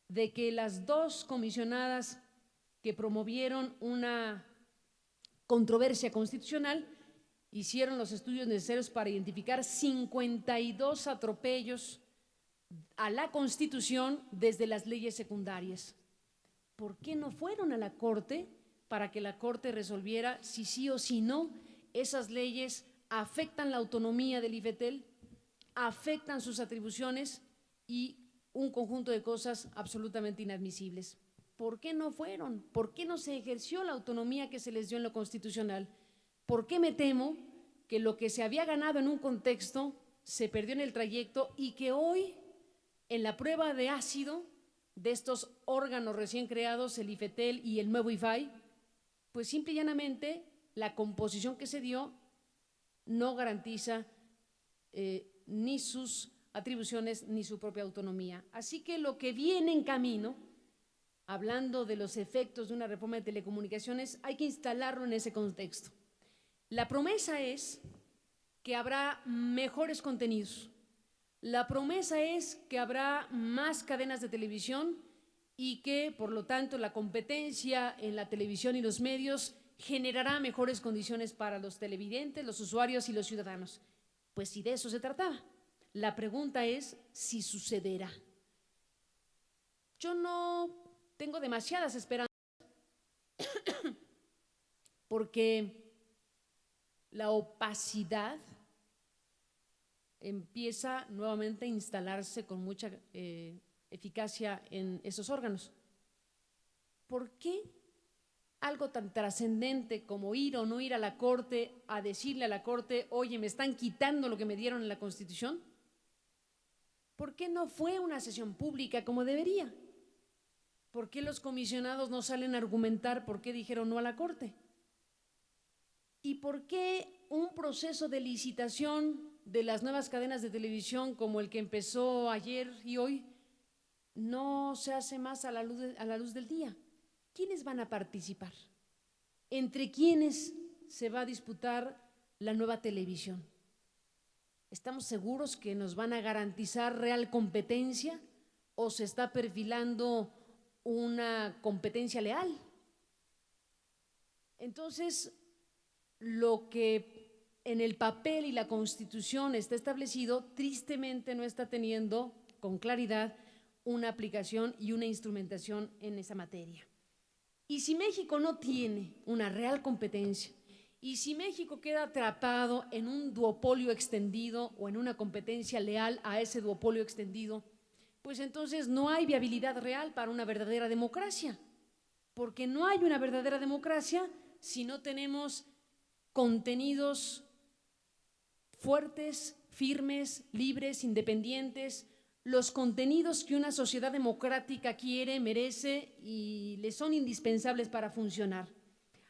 de que las 2 comisionadas que promovieron una controversia constitucional hicieron los estudios necesarios para identificar 52 atropellos a la Constitución desde las leyes secundarias. ¿Por qué no fueron a la Corte para que la Corte resolviera si sí o si no esas leyes afectan la autonomía del IFETEL, afectan sus atribuciones y un conjunto de cosas absolutamente inadmisibles? ¿Por qué no fueron? ¿Por qué no se ejerció la autonomía que se les dio en lo constitucional? ¿Por qué me temo que lo que se había ganado en un contexto se perdió en el trayecto y que hoy, en la prueba de ácido de estos órganos recién creados, el IFETEL y el nuevo IFAI, pues simple y llanamente la composición que se dio no garantiza ni sus atribuciones ni su propia autonomía? Así que lo que viene en camino, hablando de los efectos de una reforma de telecomunicaciones, hay que instalarlo en ese contexto. La promesa es que habrá mejores contenidos. La promesa es que habrá más cadenas de televisión y que, por lo tanto, la competencia en la televisión y los medios generará mejores condiciones para los televidentes, los usuarios y los ciudadanos. Pues si de eso se trataba. La pregunta es si sucederá. Yo no tengo demasiadas esperanzas porque la opacidad empieza nuevamente a instalarse con mucha eficacia en esos órganos. ¿Por qué algo tan trascendente como ir o no ir a la Corte a decirle a la Corte, oye, me están quitando lo que me dieron en la Constitución? ¿Por qué no fue una sesión pública como debería? ¿Por qué los comisionados no salen a argumentar por qué dijeron no a la Corte? ¿Y por qué un proceso de licitación de las nuevas cadenas de televisión como el que empezó ayer y hoy no se hace más a la luz del día? ¿Quiénes van a participar? ¿Entre quiénes se va a disputar la nueva televisión? ¿Estamos seguros que nos van a garantizar real competencia o se está perfilando una competencia leal. Entonces, lo que en el papel y la Constitución está establecido, tristemente no está teniendo con claridad una aplicación y una instrumentación en esa materia. Y si México no tiene una real competencia, y si México queda atrapado en un duopolio extendido o en una competencia leal a ese duopolio extendido, pues entonces no hay viabilidad real para una verdadera democracia, porque no hay una verdadera democracia si no tenemos contenidos fuertes, firmes, libres, independientes, los contenidos que una sociedad democrática quiere, merece y le son indispensables para funcionar.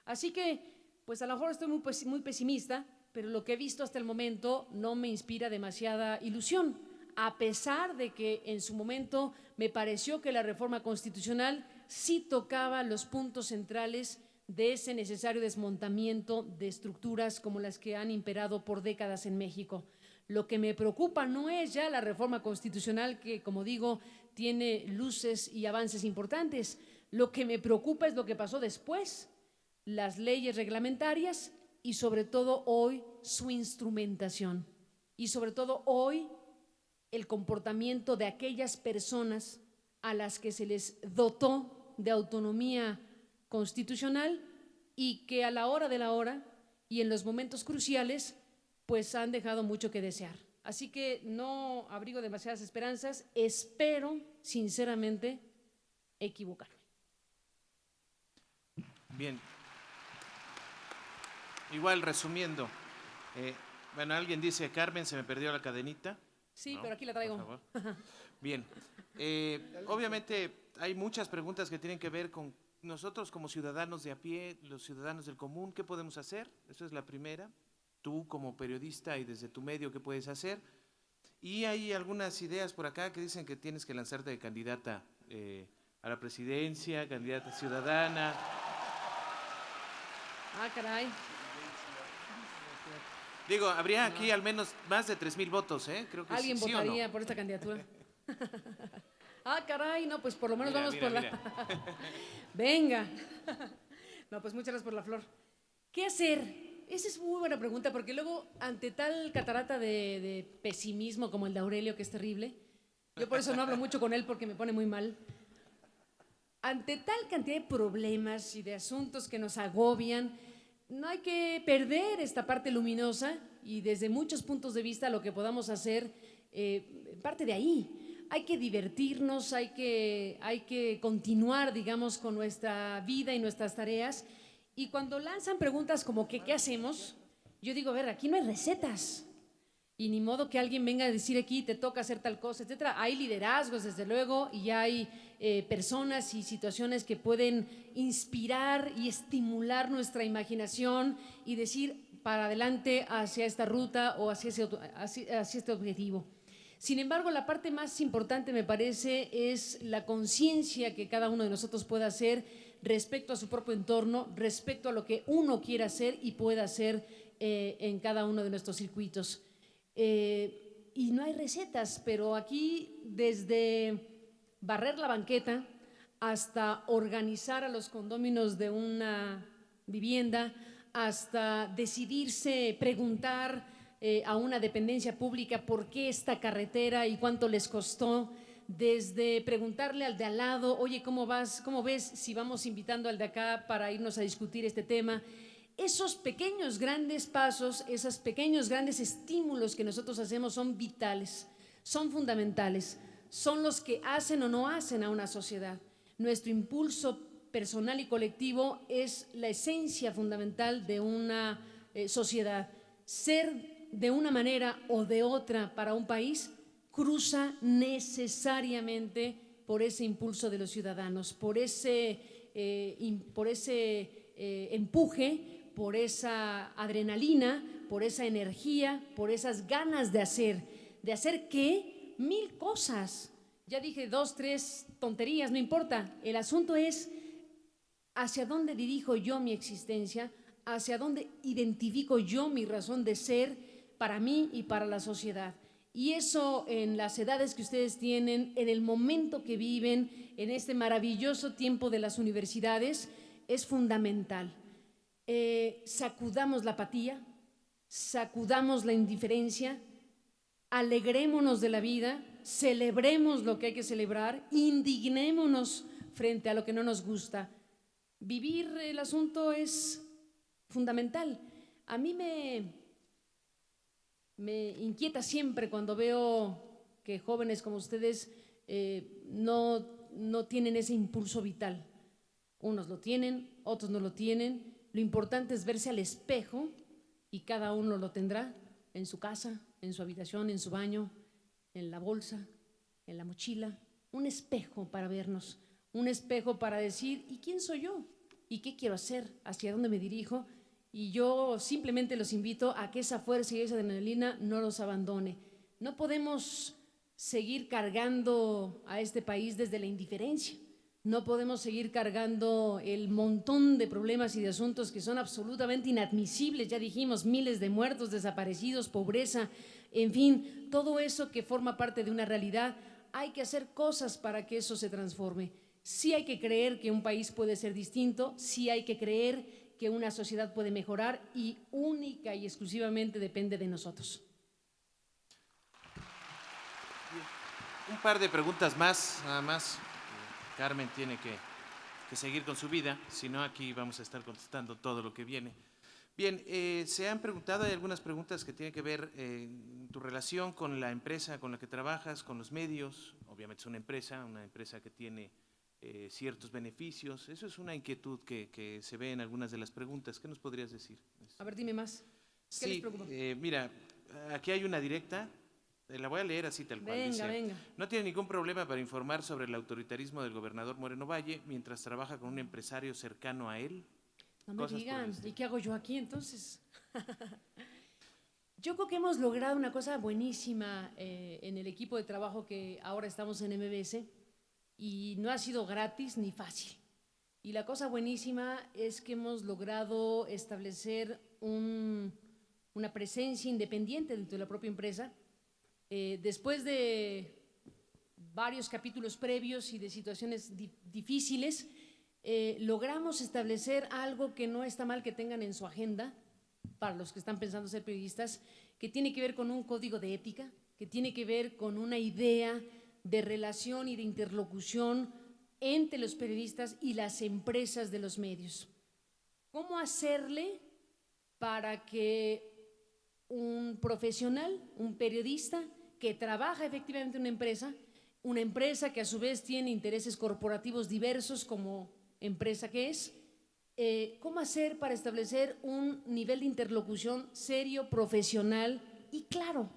Así que, pues a lo mejor estoy muy pesimista, pero lo que he visto hasta el momento no me inspira demasiada ilusión, a pesar de que en su momento me pareció que la reforma constitucional sí tocaba los puntos centrales de ese necesario desmontamiento de estructuras como las que han imperado por décadas en México. Lo que me preocupa no es ya la reforma constitucional, que, como digo, tiene luces y avances importantes. Lo que me preocupa es lo que pasó después, las leyes reglamentarias y sobre todo hoy su instrumentación. Y sobre todo hoy el comportamiento de aquellas personas a las que se les dotó de autonomía constitucional y que a la hora de la hora y en los momentos cruciales pues han dejado mucho que desear. Así que no abrigo demasiadas esperanzas, espero sinceramente equivocarme. Bien. Igual resumiendo, bueno, alguien dice, Carmen, se me perdió la cadenita. Sí, ¿no? pero aquí la traigo. Por favor. Bien. Obviamente hay muchas preguntas que tienen que ver con nosotros como ciudadanos de a pie, los ciudadanos del común, ¿qué podemos hacer? Esa es la primera. Tú como periodista y desde tu medio, ¿qué puedes hacer? Y hay algunas ideas por acá que dicen que tienes que lanzarte de candidata a la presidencia, candidata ciudadana. Ah, caray. Digo, habría aquí al menos más de 3,000 votos, ¿eh? Creo que ¿Alguien sí, votaría ¿o no? por esta candidatura? Ah, caray, no, pues por lo menos Mira, vamos mira, por la… mira. Venga. No, pues muchas gracias por la flor. ¿Qué hacer? Esa es muy buena pregunta, porque luego, ante tal catarata de pesimismo como el de Aurelio, que es terrible, yo por eso no hablo mucho con él porque me pone muy mal. Ante tal cantidad de problemas y de asuntos que nos agobian, no hay que perder esta parte luminosa y desde muchos puntos de vista lo que podamos hacer parte de ahí. Hay que divertirnos, hay que continuar, digamos, con nuestra vida y nuestras tareas. Y cuando lanzan preguntas como que, ¿qué hacemos? Yo digo, a ver, aquí no hay recetas. Y ni modo que alguien venga a decir aquí, te toca hacer tal cosa, etcétera. Hay liderazgos, desde luego, y hay personas y situaciones que pueden inspirar y estimular nuestra imaginación y decir para adelante hacia esta ruta o hacia este objetivo. Sin embargo, la parte más importante, me parece, es la conciencia que cada uno de nosotros pueda hacer respecto a su propio entorno, respecto a lo que uno quiere hacer y pueda hacer en cada uno de nuestros circuitos. Y no hay recetas, pero aquí desde barrer la banqueta hasta organizar a los condóminos de una vivienda, hasta decidirse preguntar a una dependencia pública por qué esta carretera y cuánto les costó, desde preguntarle al de al lado, oye, ¿cómo vas? ¿Cómo ves si vamos invitando al de acá para irnos a discutir este tema? Esos pequeños grandes pasos, esos pequeños grandes estímulos que nosotros hacemos son vitales, son fundamentales, son los que hacen o no hacen a una sociedad. Nuestro impulso personal y colectivo es la esencia fundamental de una sociedad. Ser de una manera o de otra para un país cruza necesariamente por ese impulso de los ciudadanos, por ese empuje, por esa adrenalina, por esa energía, por esas ganas de hacer ¿qué? 1000 cosas. Ya dije 2, 3 tonterías, no importa. El asunto es hacia dónde dirijo yo mi existencia, hacia dónde identifico yo mi razón de ser para mí y para la sociedad. Y eso en las edades que ustedes tienen, en el momento que viven, en este maravilloso tiempo de las universidades, es fundamental. Sacudamos la apatía, sacudamos la indiferencia, alegrémonos de la vida, celebremos lo que hay que celebrar, indignémonos frente a lo que no nos gusta. Vivir el asunto es fundamental. A mí me inquieta siempre cuando veo que jóvenes como ustedes no tienen ese impulso vital. Unos lo tienen, otros no lo tienen. Lo importante es verse al espejo, y cada uno lo tendrá en su casa, en su habitación, en su baño, en la bolsa, en la mochila. Un espejo para vernos, un espejo para decir, ¿y quién soy yo? ¿Y qué quiero hacer? ¿Hacia dónde me dirijo? Y yo simplemente los invito a que esa fuerza y esa adrenalina no los abandone. No podemos seguir cargando a este país desde la indiferencia. No podemos seguir cargando el montón de problemas y de asuntos que son absolutamente inadmisibles. Ya dijimos, miles de muertos, desaparecidos, pobreza, en fin, todo eso que forma parte de una realidad. Hay que hacer cosas para que eso se transforme. Sí hay que creer que un país puede ser distinto, sí hay que creer que una sociedad puede mejorar, y única y exclusivamente depende de nosotros. Un par de preguntas más, nada más. Carmen tiene que seguir con su vida, si no aquí vamos a estar contestando todo lo que viene. Bien, se han preguntado, hay algunas preguntas que tienen que ver tu relación con la empresa con la que trabajas, con los medios. Obviamente es una empresa que tiene ciertos beneficios. Eso es una inquietud que se ve en algunas de las preguntas. ¿Qué nos podrías decir? A ver, dime más. ¿Qué les preocupa? Mira, aquí hay una directa. La voy a leer así tal cual. Venga, venga. No tiene ningún problema para informar sobre el autoritarismo del gobernador Moreno Valle mientras trabaja con un empresario cercano a él. No me digan, ¿y qué hago yo aquí entonces? Yo creo que hemos logrado una cosa buenísima en el equipo de trabajo que ahora estamos en MBS, y no ha sido gratis ni fácil. Y la cosa buenísima es que hemos logrado establecer una presencia independiente dentro de la propia empresa. Después de varios capítulos previos y de situaciones difíciles, logramos establecer algo que no está mal que tengan en su agenda, para los que están pensando ser periodistas, que tiene que ver con un código de ética, que tiene que ver con una idea de relación y de interlocución entre los periodistas y las empresas de los medios. ¿Cómo hacerle para que un profesional, un periodista que trabaja efectivamente en una empresa que a su vez tiene intereses corporativos diversos como empresa que es, cómo hacer para establecer un nivel de interlocución serio, profesional y claro?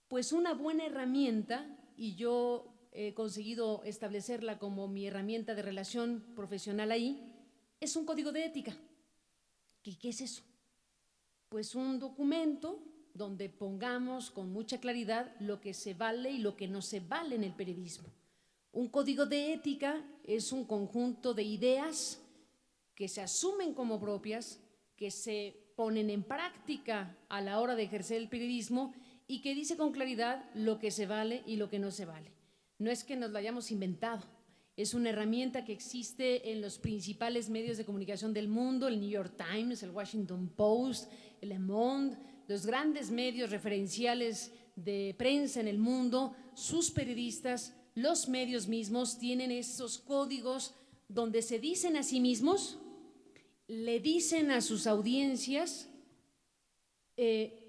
Pues una buena herramienta, y yo he conseguido establecerla como mi herramienta de relación profesional ahí, es un código de ética. ¿Qué es eso? Pues un documento donde pongamos con mucha claridad lo que se vale y lo que no se vale en el periodismo. Un código de ética es un conjunto de ideas que se asumen como propias, que se ponen en práctica a la hora de ejercer el periodismo y que dice con claridad lo que se vale y lo que no se vale. No es que nos lo hayamos inventado, es una herramienta que existe en los principales medios de comunicación del mundo, el New York Times, el Washington Post, el Le Monde, los grandes medios referenciales de prensa en el mundo. Sus periodistas, los medios mismos tienen esos códigos donde se dicen a sí mismos, le dicen a sus audiencias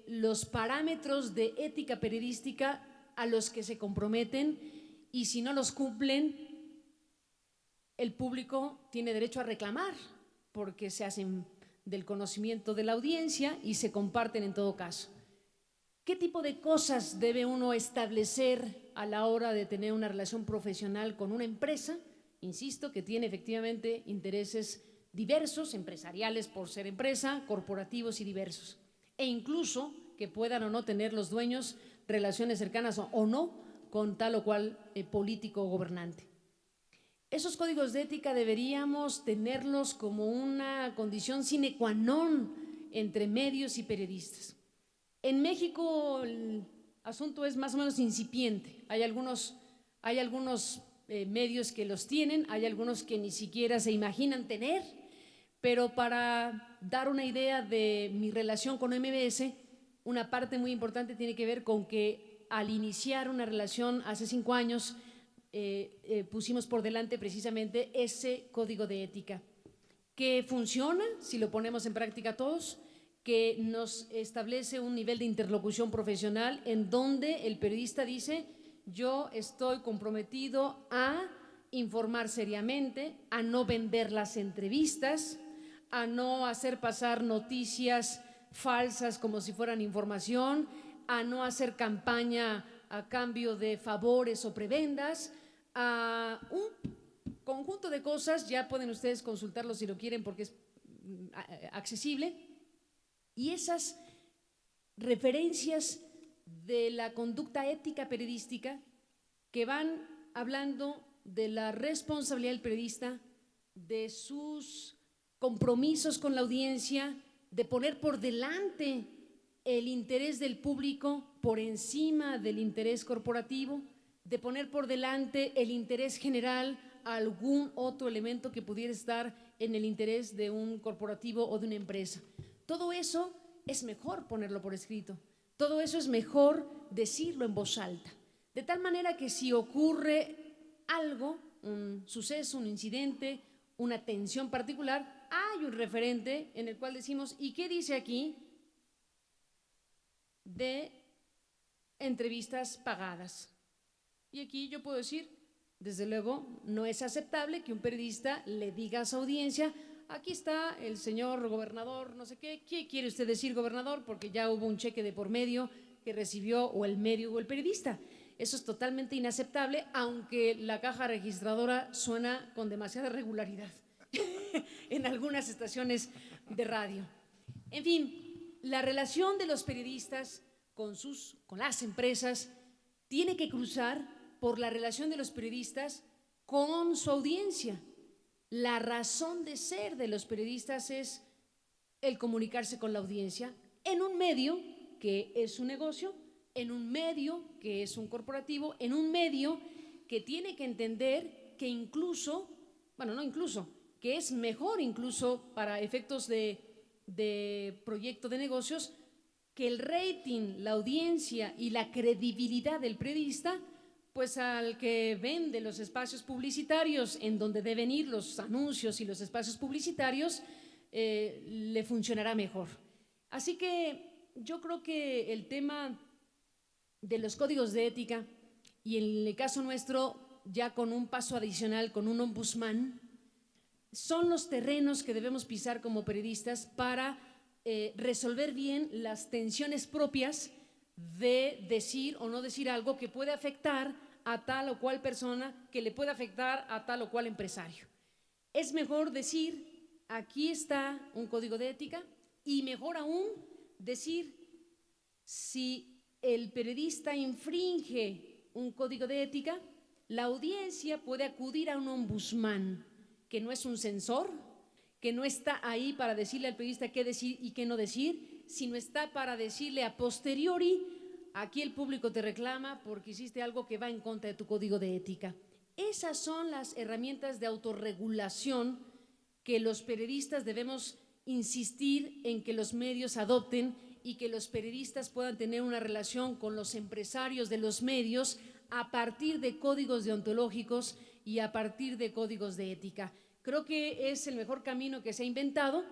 los parámetros de ética periodística a los que se comprometen, y si no los cumplen, el público tiene derecho a reclamar, porque se hacen del conocimiento de la audiencia y se comparten en todo caso. ¿Qué tipo de cosas debe uno establecer a la hora de tener una relación profesional con una empresa? Insisto, que tiene efectivamente intereses diversos, empresariales por ser empresa, corporativos y diversos, e incluso que puedan o no tener los dueños relaciones cercanas o no con tal o cual político o gobernante. Esos códigos de ética deberíamos tenerlos como una condición sine qua non entre medios y periodistas. En México, asunto es más o menos incipiente. Hay algunos medios que los tienen, hay algunos que ni siquiera se imaginan tener, pero para dar una idea de mi relación con MBS, una parte muy importante tiene que ver con que al iniciar una relación hace 5 años, pusimos por delante precisamente ese código de ética, que funciona si lo ponemos en práctica todos, que nos establece un nivel de interlocución profesional en donde el periodista dice: yo estoy comprometido a informar seriamente, a no vender las entrevistas, a no hacer pasar noticias falsas como si fueran información, a no hacer campaña a cambio de favores o prebendas, a un conjunto de cosas. Ya pueden ustedes consultarlo si lo quieren porque es accesible. Y esas referencias de la conducta ética periodística que van hablando de la responsabilidad del periodista, de sus compromisos con la audiencia, de poner por delante el interés del público por encima del interés corporativo, de poner por delante el interés general a algún otro elemento que pudiera estar en el interés de un corporativo o de una empresa. Todo eso es mejor ponerlo por escrito, todo eso es mejor decirlo en voz alta, de tal manera que si ocurre algo, un suceso, un incidente, una tensión particular, hay un referente en el cual decimos: ¿y qué dice aquí de entrevistas pagadas? Y aquí yo puedo decir, desde luego, no es aceptable que un periodista le diga a su audiencia: aquí está el señor gobernador, no sé qué quiere usted decir, gobernador? Porque ya hubo un cheque de por medio que recibió o el medio o el periodista. Eso es totalmente inaceptable, aunque la caja registradora suena con demasiada regularidad en algunas estaciones de radio. En fin, la relación de los periodistas con las empresas tiene que cruzar por la relación de los periodistas con su audiencia. La razón de ser de los periodistas es el comunicarse con la audiencia en un medio que es un negocio, en un medio que es un corporativo, en un medio que tiene que entender que incluso, bueno, no incluso, que es mejor incluso para efectos de proyecto de negocios, que el rating, la audiencia y la credibilidad del periodista, pues al que vende los espacios publicitarios en donde deben ir los anuncios y los espacios publicitarios, le funcionará mejor. Así que yo creo que el tema de los códigos de ética, y en el caso nuestro ya con un paso adicional, con un ombudsman, son los terrenos que debemos pisar como periodistas para resolver bien las tensiones propias de decir o no decir algo que puede afectar a tal o cual persona, que le puede afectar a tal o cual empresario. Es mejor decir: aquí está un código de ética, y mejor aún decir: si el periodista infringe un código de ética, la audiencia puede acudir a un ombudsman, que no es un censor, que no está ahí para decirle al periodista qué decir y qué no decir, sino está para decirle a posteriori: aquí el público te reclama porque hiciste algo que va en contra de tu código de ética. Esas son las herramientas de autorregulación que los periodistas debemos insistir en que los medios adopten, y que los periodistas puedan tener una relación con los empresarios de los medios a partir de códigos deontológicos y a partir de códigos de ética. Creo que es el mejor camino que se ha inventado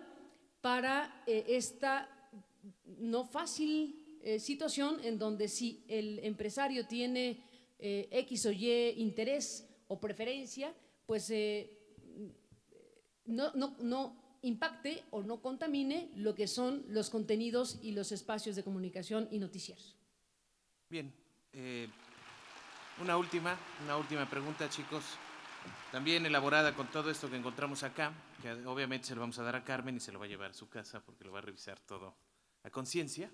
para esta no fácil situación en donde si el empresario tiene X o Y interés o preferencia, pues no impacte o no contamine lo que son los contenidos y los espacios de comunicación y noticieros. Bien, una última pregunta, chicos, también elaborada con todo esto que encontramos acá, que obviamente se lo vamos a dar a Carmen y se lo va a llevar a su casa porque lo va a revisar todo a conciencia.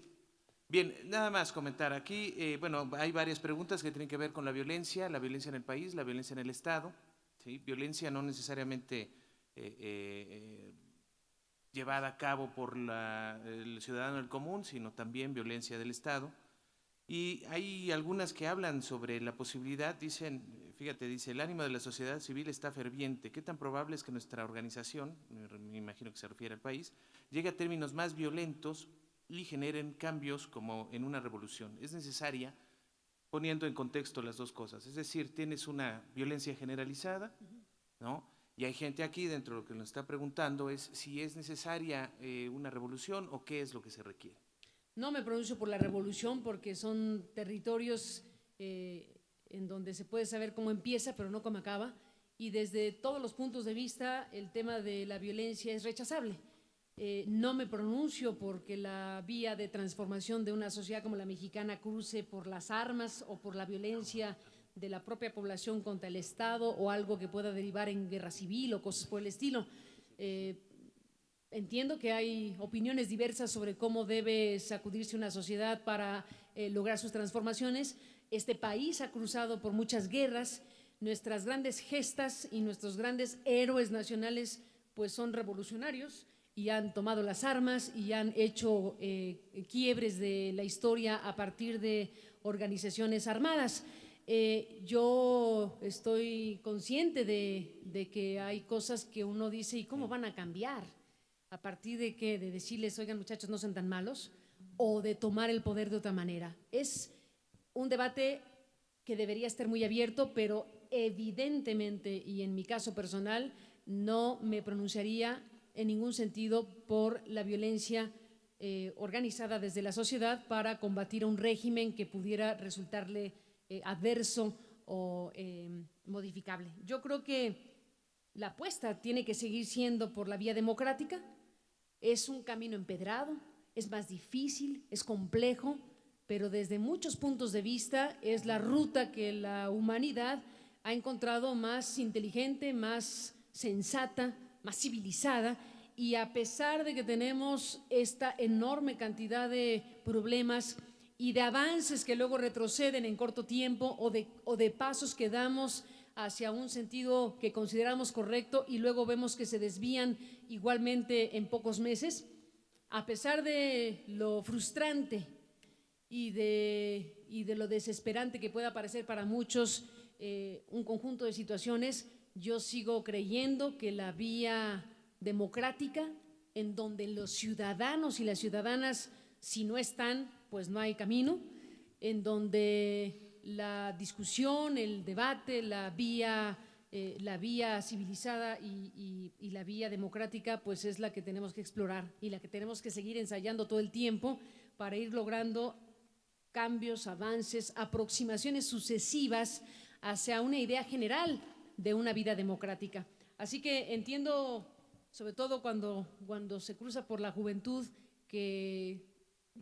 Bien, nada más comentar aquí, bueno, hay varias preguntas que tienen que ver con la violencia en el país, la violencia en el Estado, ¿sí? Violencia no necesariamente llevada a cabo por el ciudadano del común, sino también violencia del Estado. Y hay algunas que hablan sobre la posibilidad, dicen, fíjate, dice, el ánimo de la sociedad civil está ferviente. ¿Qué tan probable es que nuestra organización, me imagino que se refiere al país, llegue a términos más violentos y generen cambios como en una revolución? Es necesaria, poniendo en contexto las dos cosas, es decir, tienes una violencia generalizada, ¿no? Y hay gente aquí dentro de lo que nos está preguntando es si es necesaria una revolución o qué es lo que se requiere. No me pronuncio por la revolución porque son territorios en donde se puede saber cómo empieza, pero no cómo acaba. Y desde todos los puntos de vista, el tema de la violencia es rechazable. No me pronuncio porque la vía de transformación de una sociedad como la mexicana cruce por las armas o por la violencia de la propia población contra el Estado o algo que pueda derivar en guerra civil o cosas por el estilo. Entiendo que hay opiniones diversas sobre cómo debe sacudirse una sociedad para lograr sus transformaciones. Este país ha cruzado por muchas guerras. Nuestras grandes gestas y nuestros grandes héroes nacionales pues son revolucionarios y han tomado las armas y han hecho quiebres de la historia a partir de organizaciones armadas. Yo estoy consciente de que hay cosas que uno dice, ¿y cómo van a cambiar? ¿A partir de qué? ¿De decirles, oigan muchachos, no sean tan malos? ¿O de tomar el poder de otra manera? Es un debate que debería estar muy abierto, pero evidentemente, y en mi caso personal, no me pronunciaría en ningún sentido por la violencia organizada desde la sociedad para combatir a un régimen que pudiera resultarle adverso o modificable. Yo creo que la apuesta tiene que seguir siendo por la vía democrática. Es un camino empedrado, es más difícil, es complejo, pero desde muchos puntos de vista es la ruta que la humanidad ha encontrado más inteligente, más sensata, más civilizada, y a pesar de que tenemos esta enorme cantidad de problemas y de avances que luego retroceden en corto tiempo o de pasos que damos hacia un sentido que consideramos correcto y luego vemos que se desvían igualmente en pocos meses, a pesar de lo frustrante y de lo desesperante que pueda parecer para muchos un conjunto de situaciones, yo sigo creyendo que la vía democrática, en donde los ciudadanos y las ciudadanas, si no están, pues no hay camino, en donde la discusión, el debate, la vía civilizada y la vía democrática, pues es la que tenemos que explorar y la que tenemos que seguir ensayando todo el tiempo para ir logrando cambios, avances, aproximaciones sucesivas hacia una idea general de una vida democrática. Así que entiendo, sobre todo cuando se cruza por la juventud, que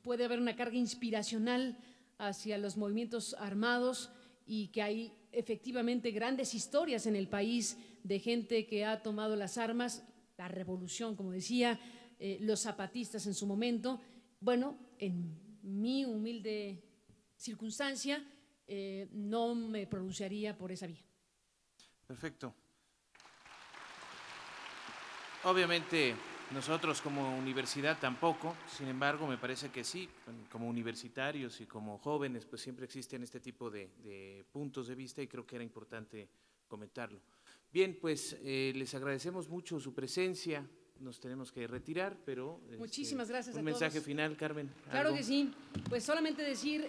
puede haber una carga inspiracional hacia los movimientos armados y que hay efectivamente grandes historias en el país de gente que ha tomado las armas, la revolución, como decía, los zapatistas en su momento. Bueno, en mi humilde circunstancia, no me pronunciaría por esa vía. Perfecto. Obviamente nosotros como universidad tampoco, sin embargo me parece que sí, como universitarios y como jóvenes pues siempre existen este tipo de puntos de vista y creo que era importante comentarlo. Bien, pues les agradecemos mucho su presencia, nos tenemos que retirar, pero… Muchísimas gracias a todos. Un mensaje final, Carmen. Claro ¿algo? que sí, pues solamente decir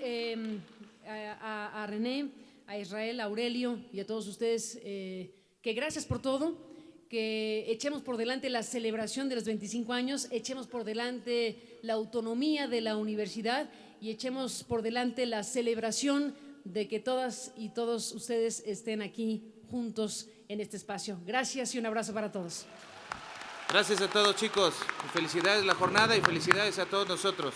a René, a Israel, a Aurelio y a todos ustedes que gracias por todo, que echemos por delante la celebración de los 25 años, echemos por delante la autonomía de la universidad y echemos por delante la celebración de que todas y todos ustedes estén aquí juntos en este espacio. Gracias y un abrazo para todos. Gracias a todos, chicos. Felicidades la jornada y felicidades a todos nosotros.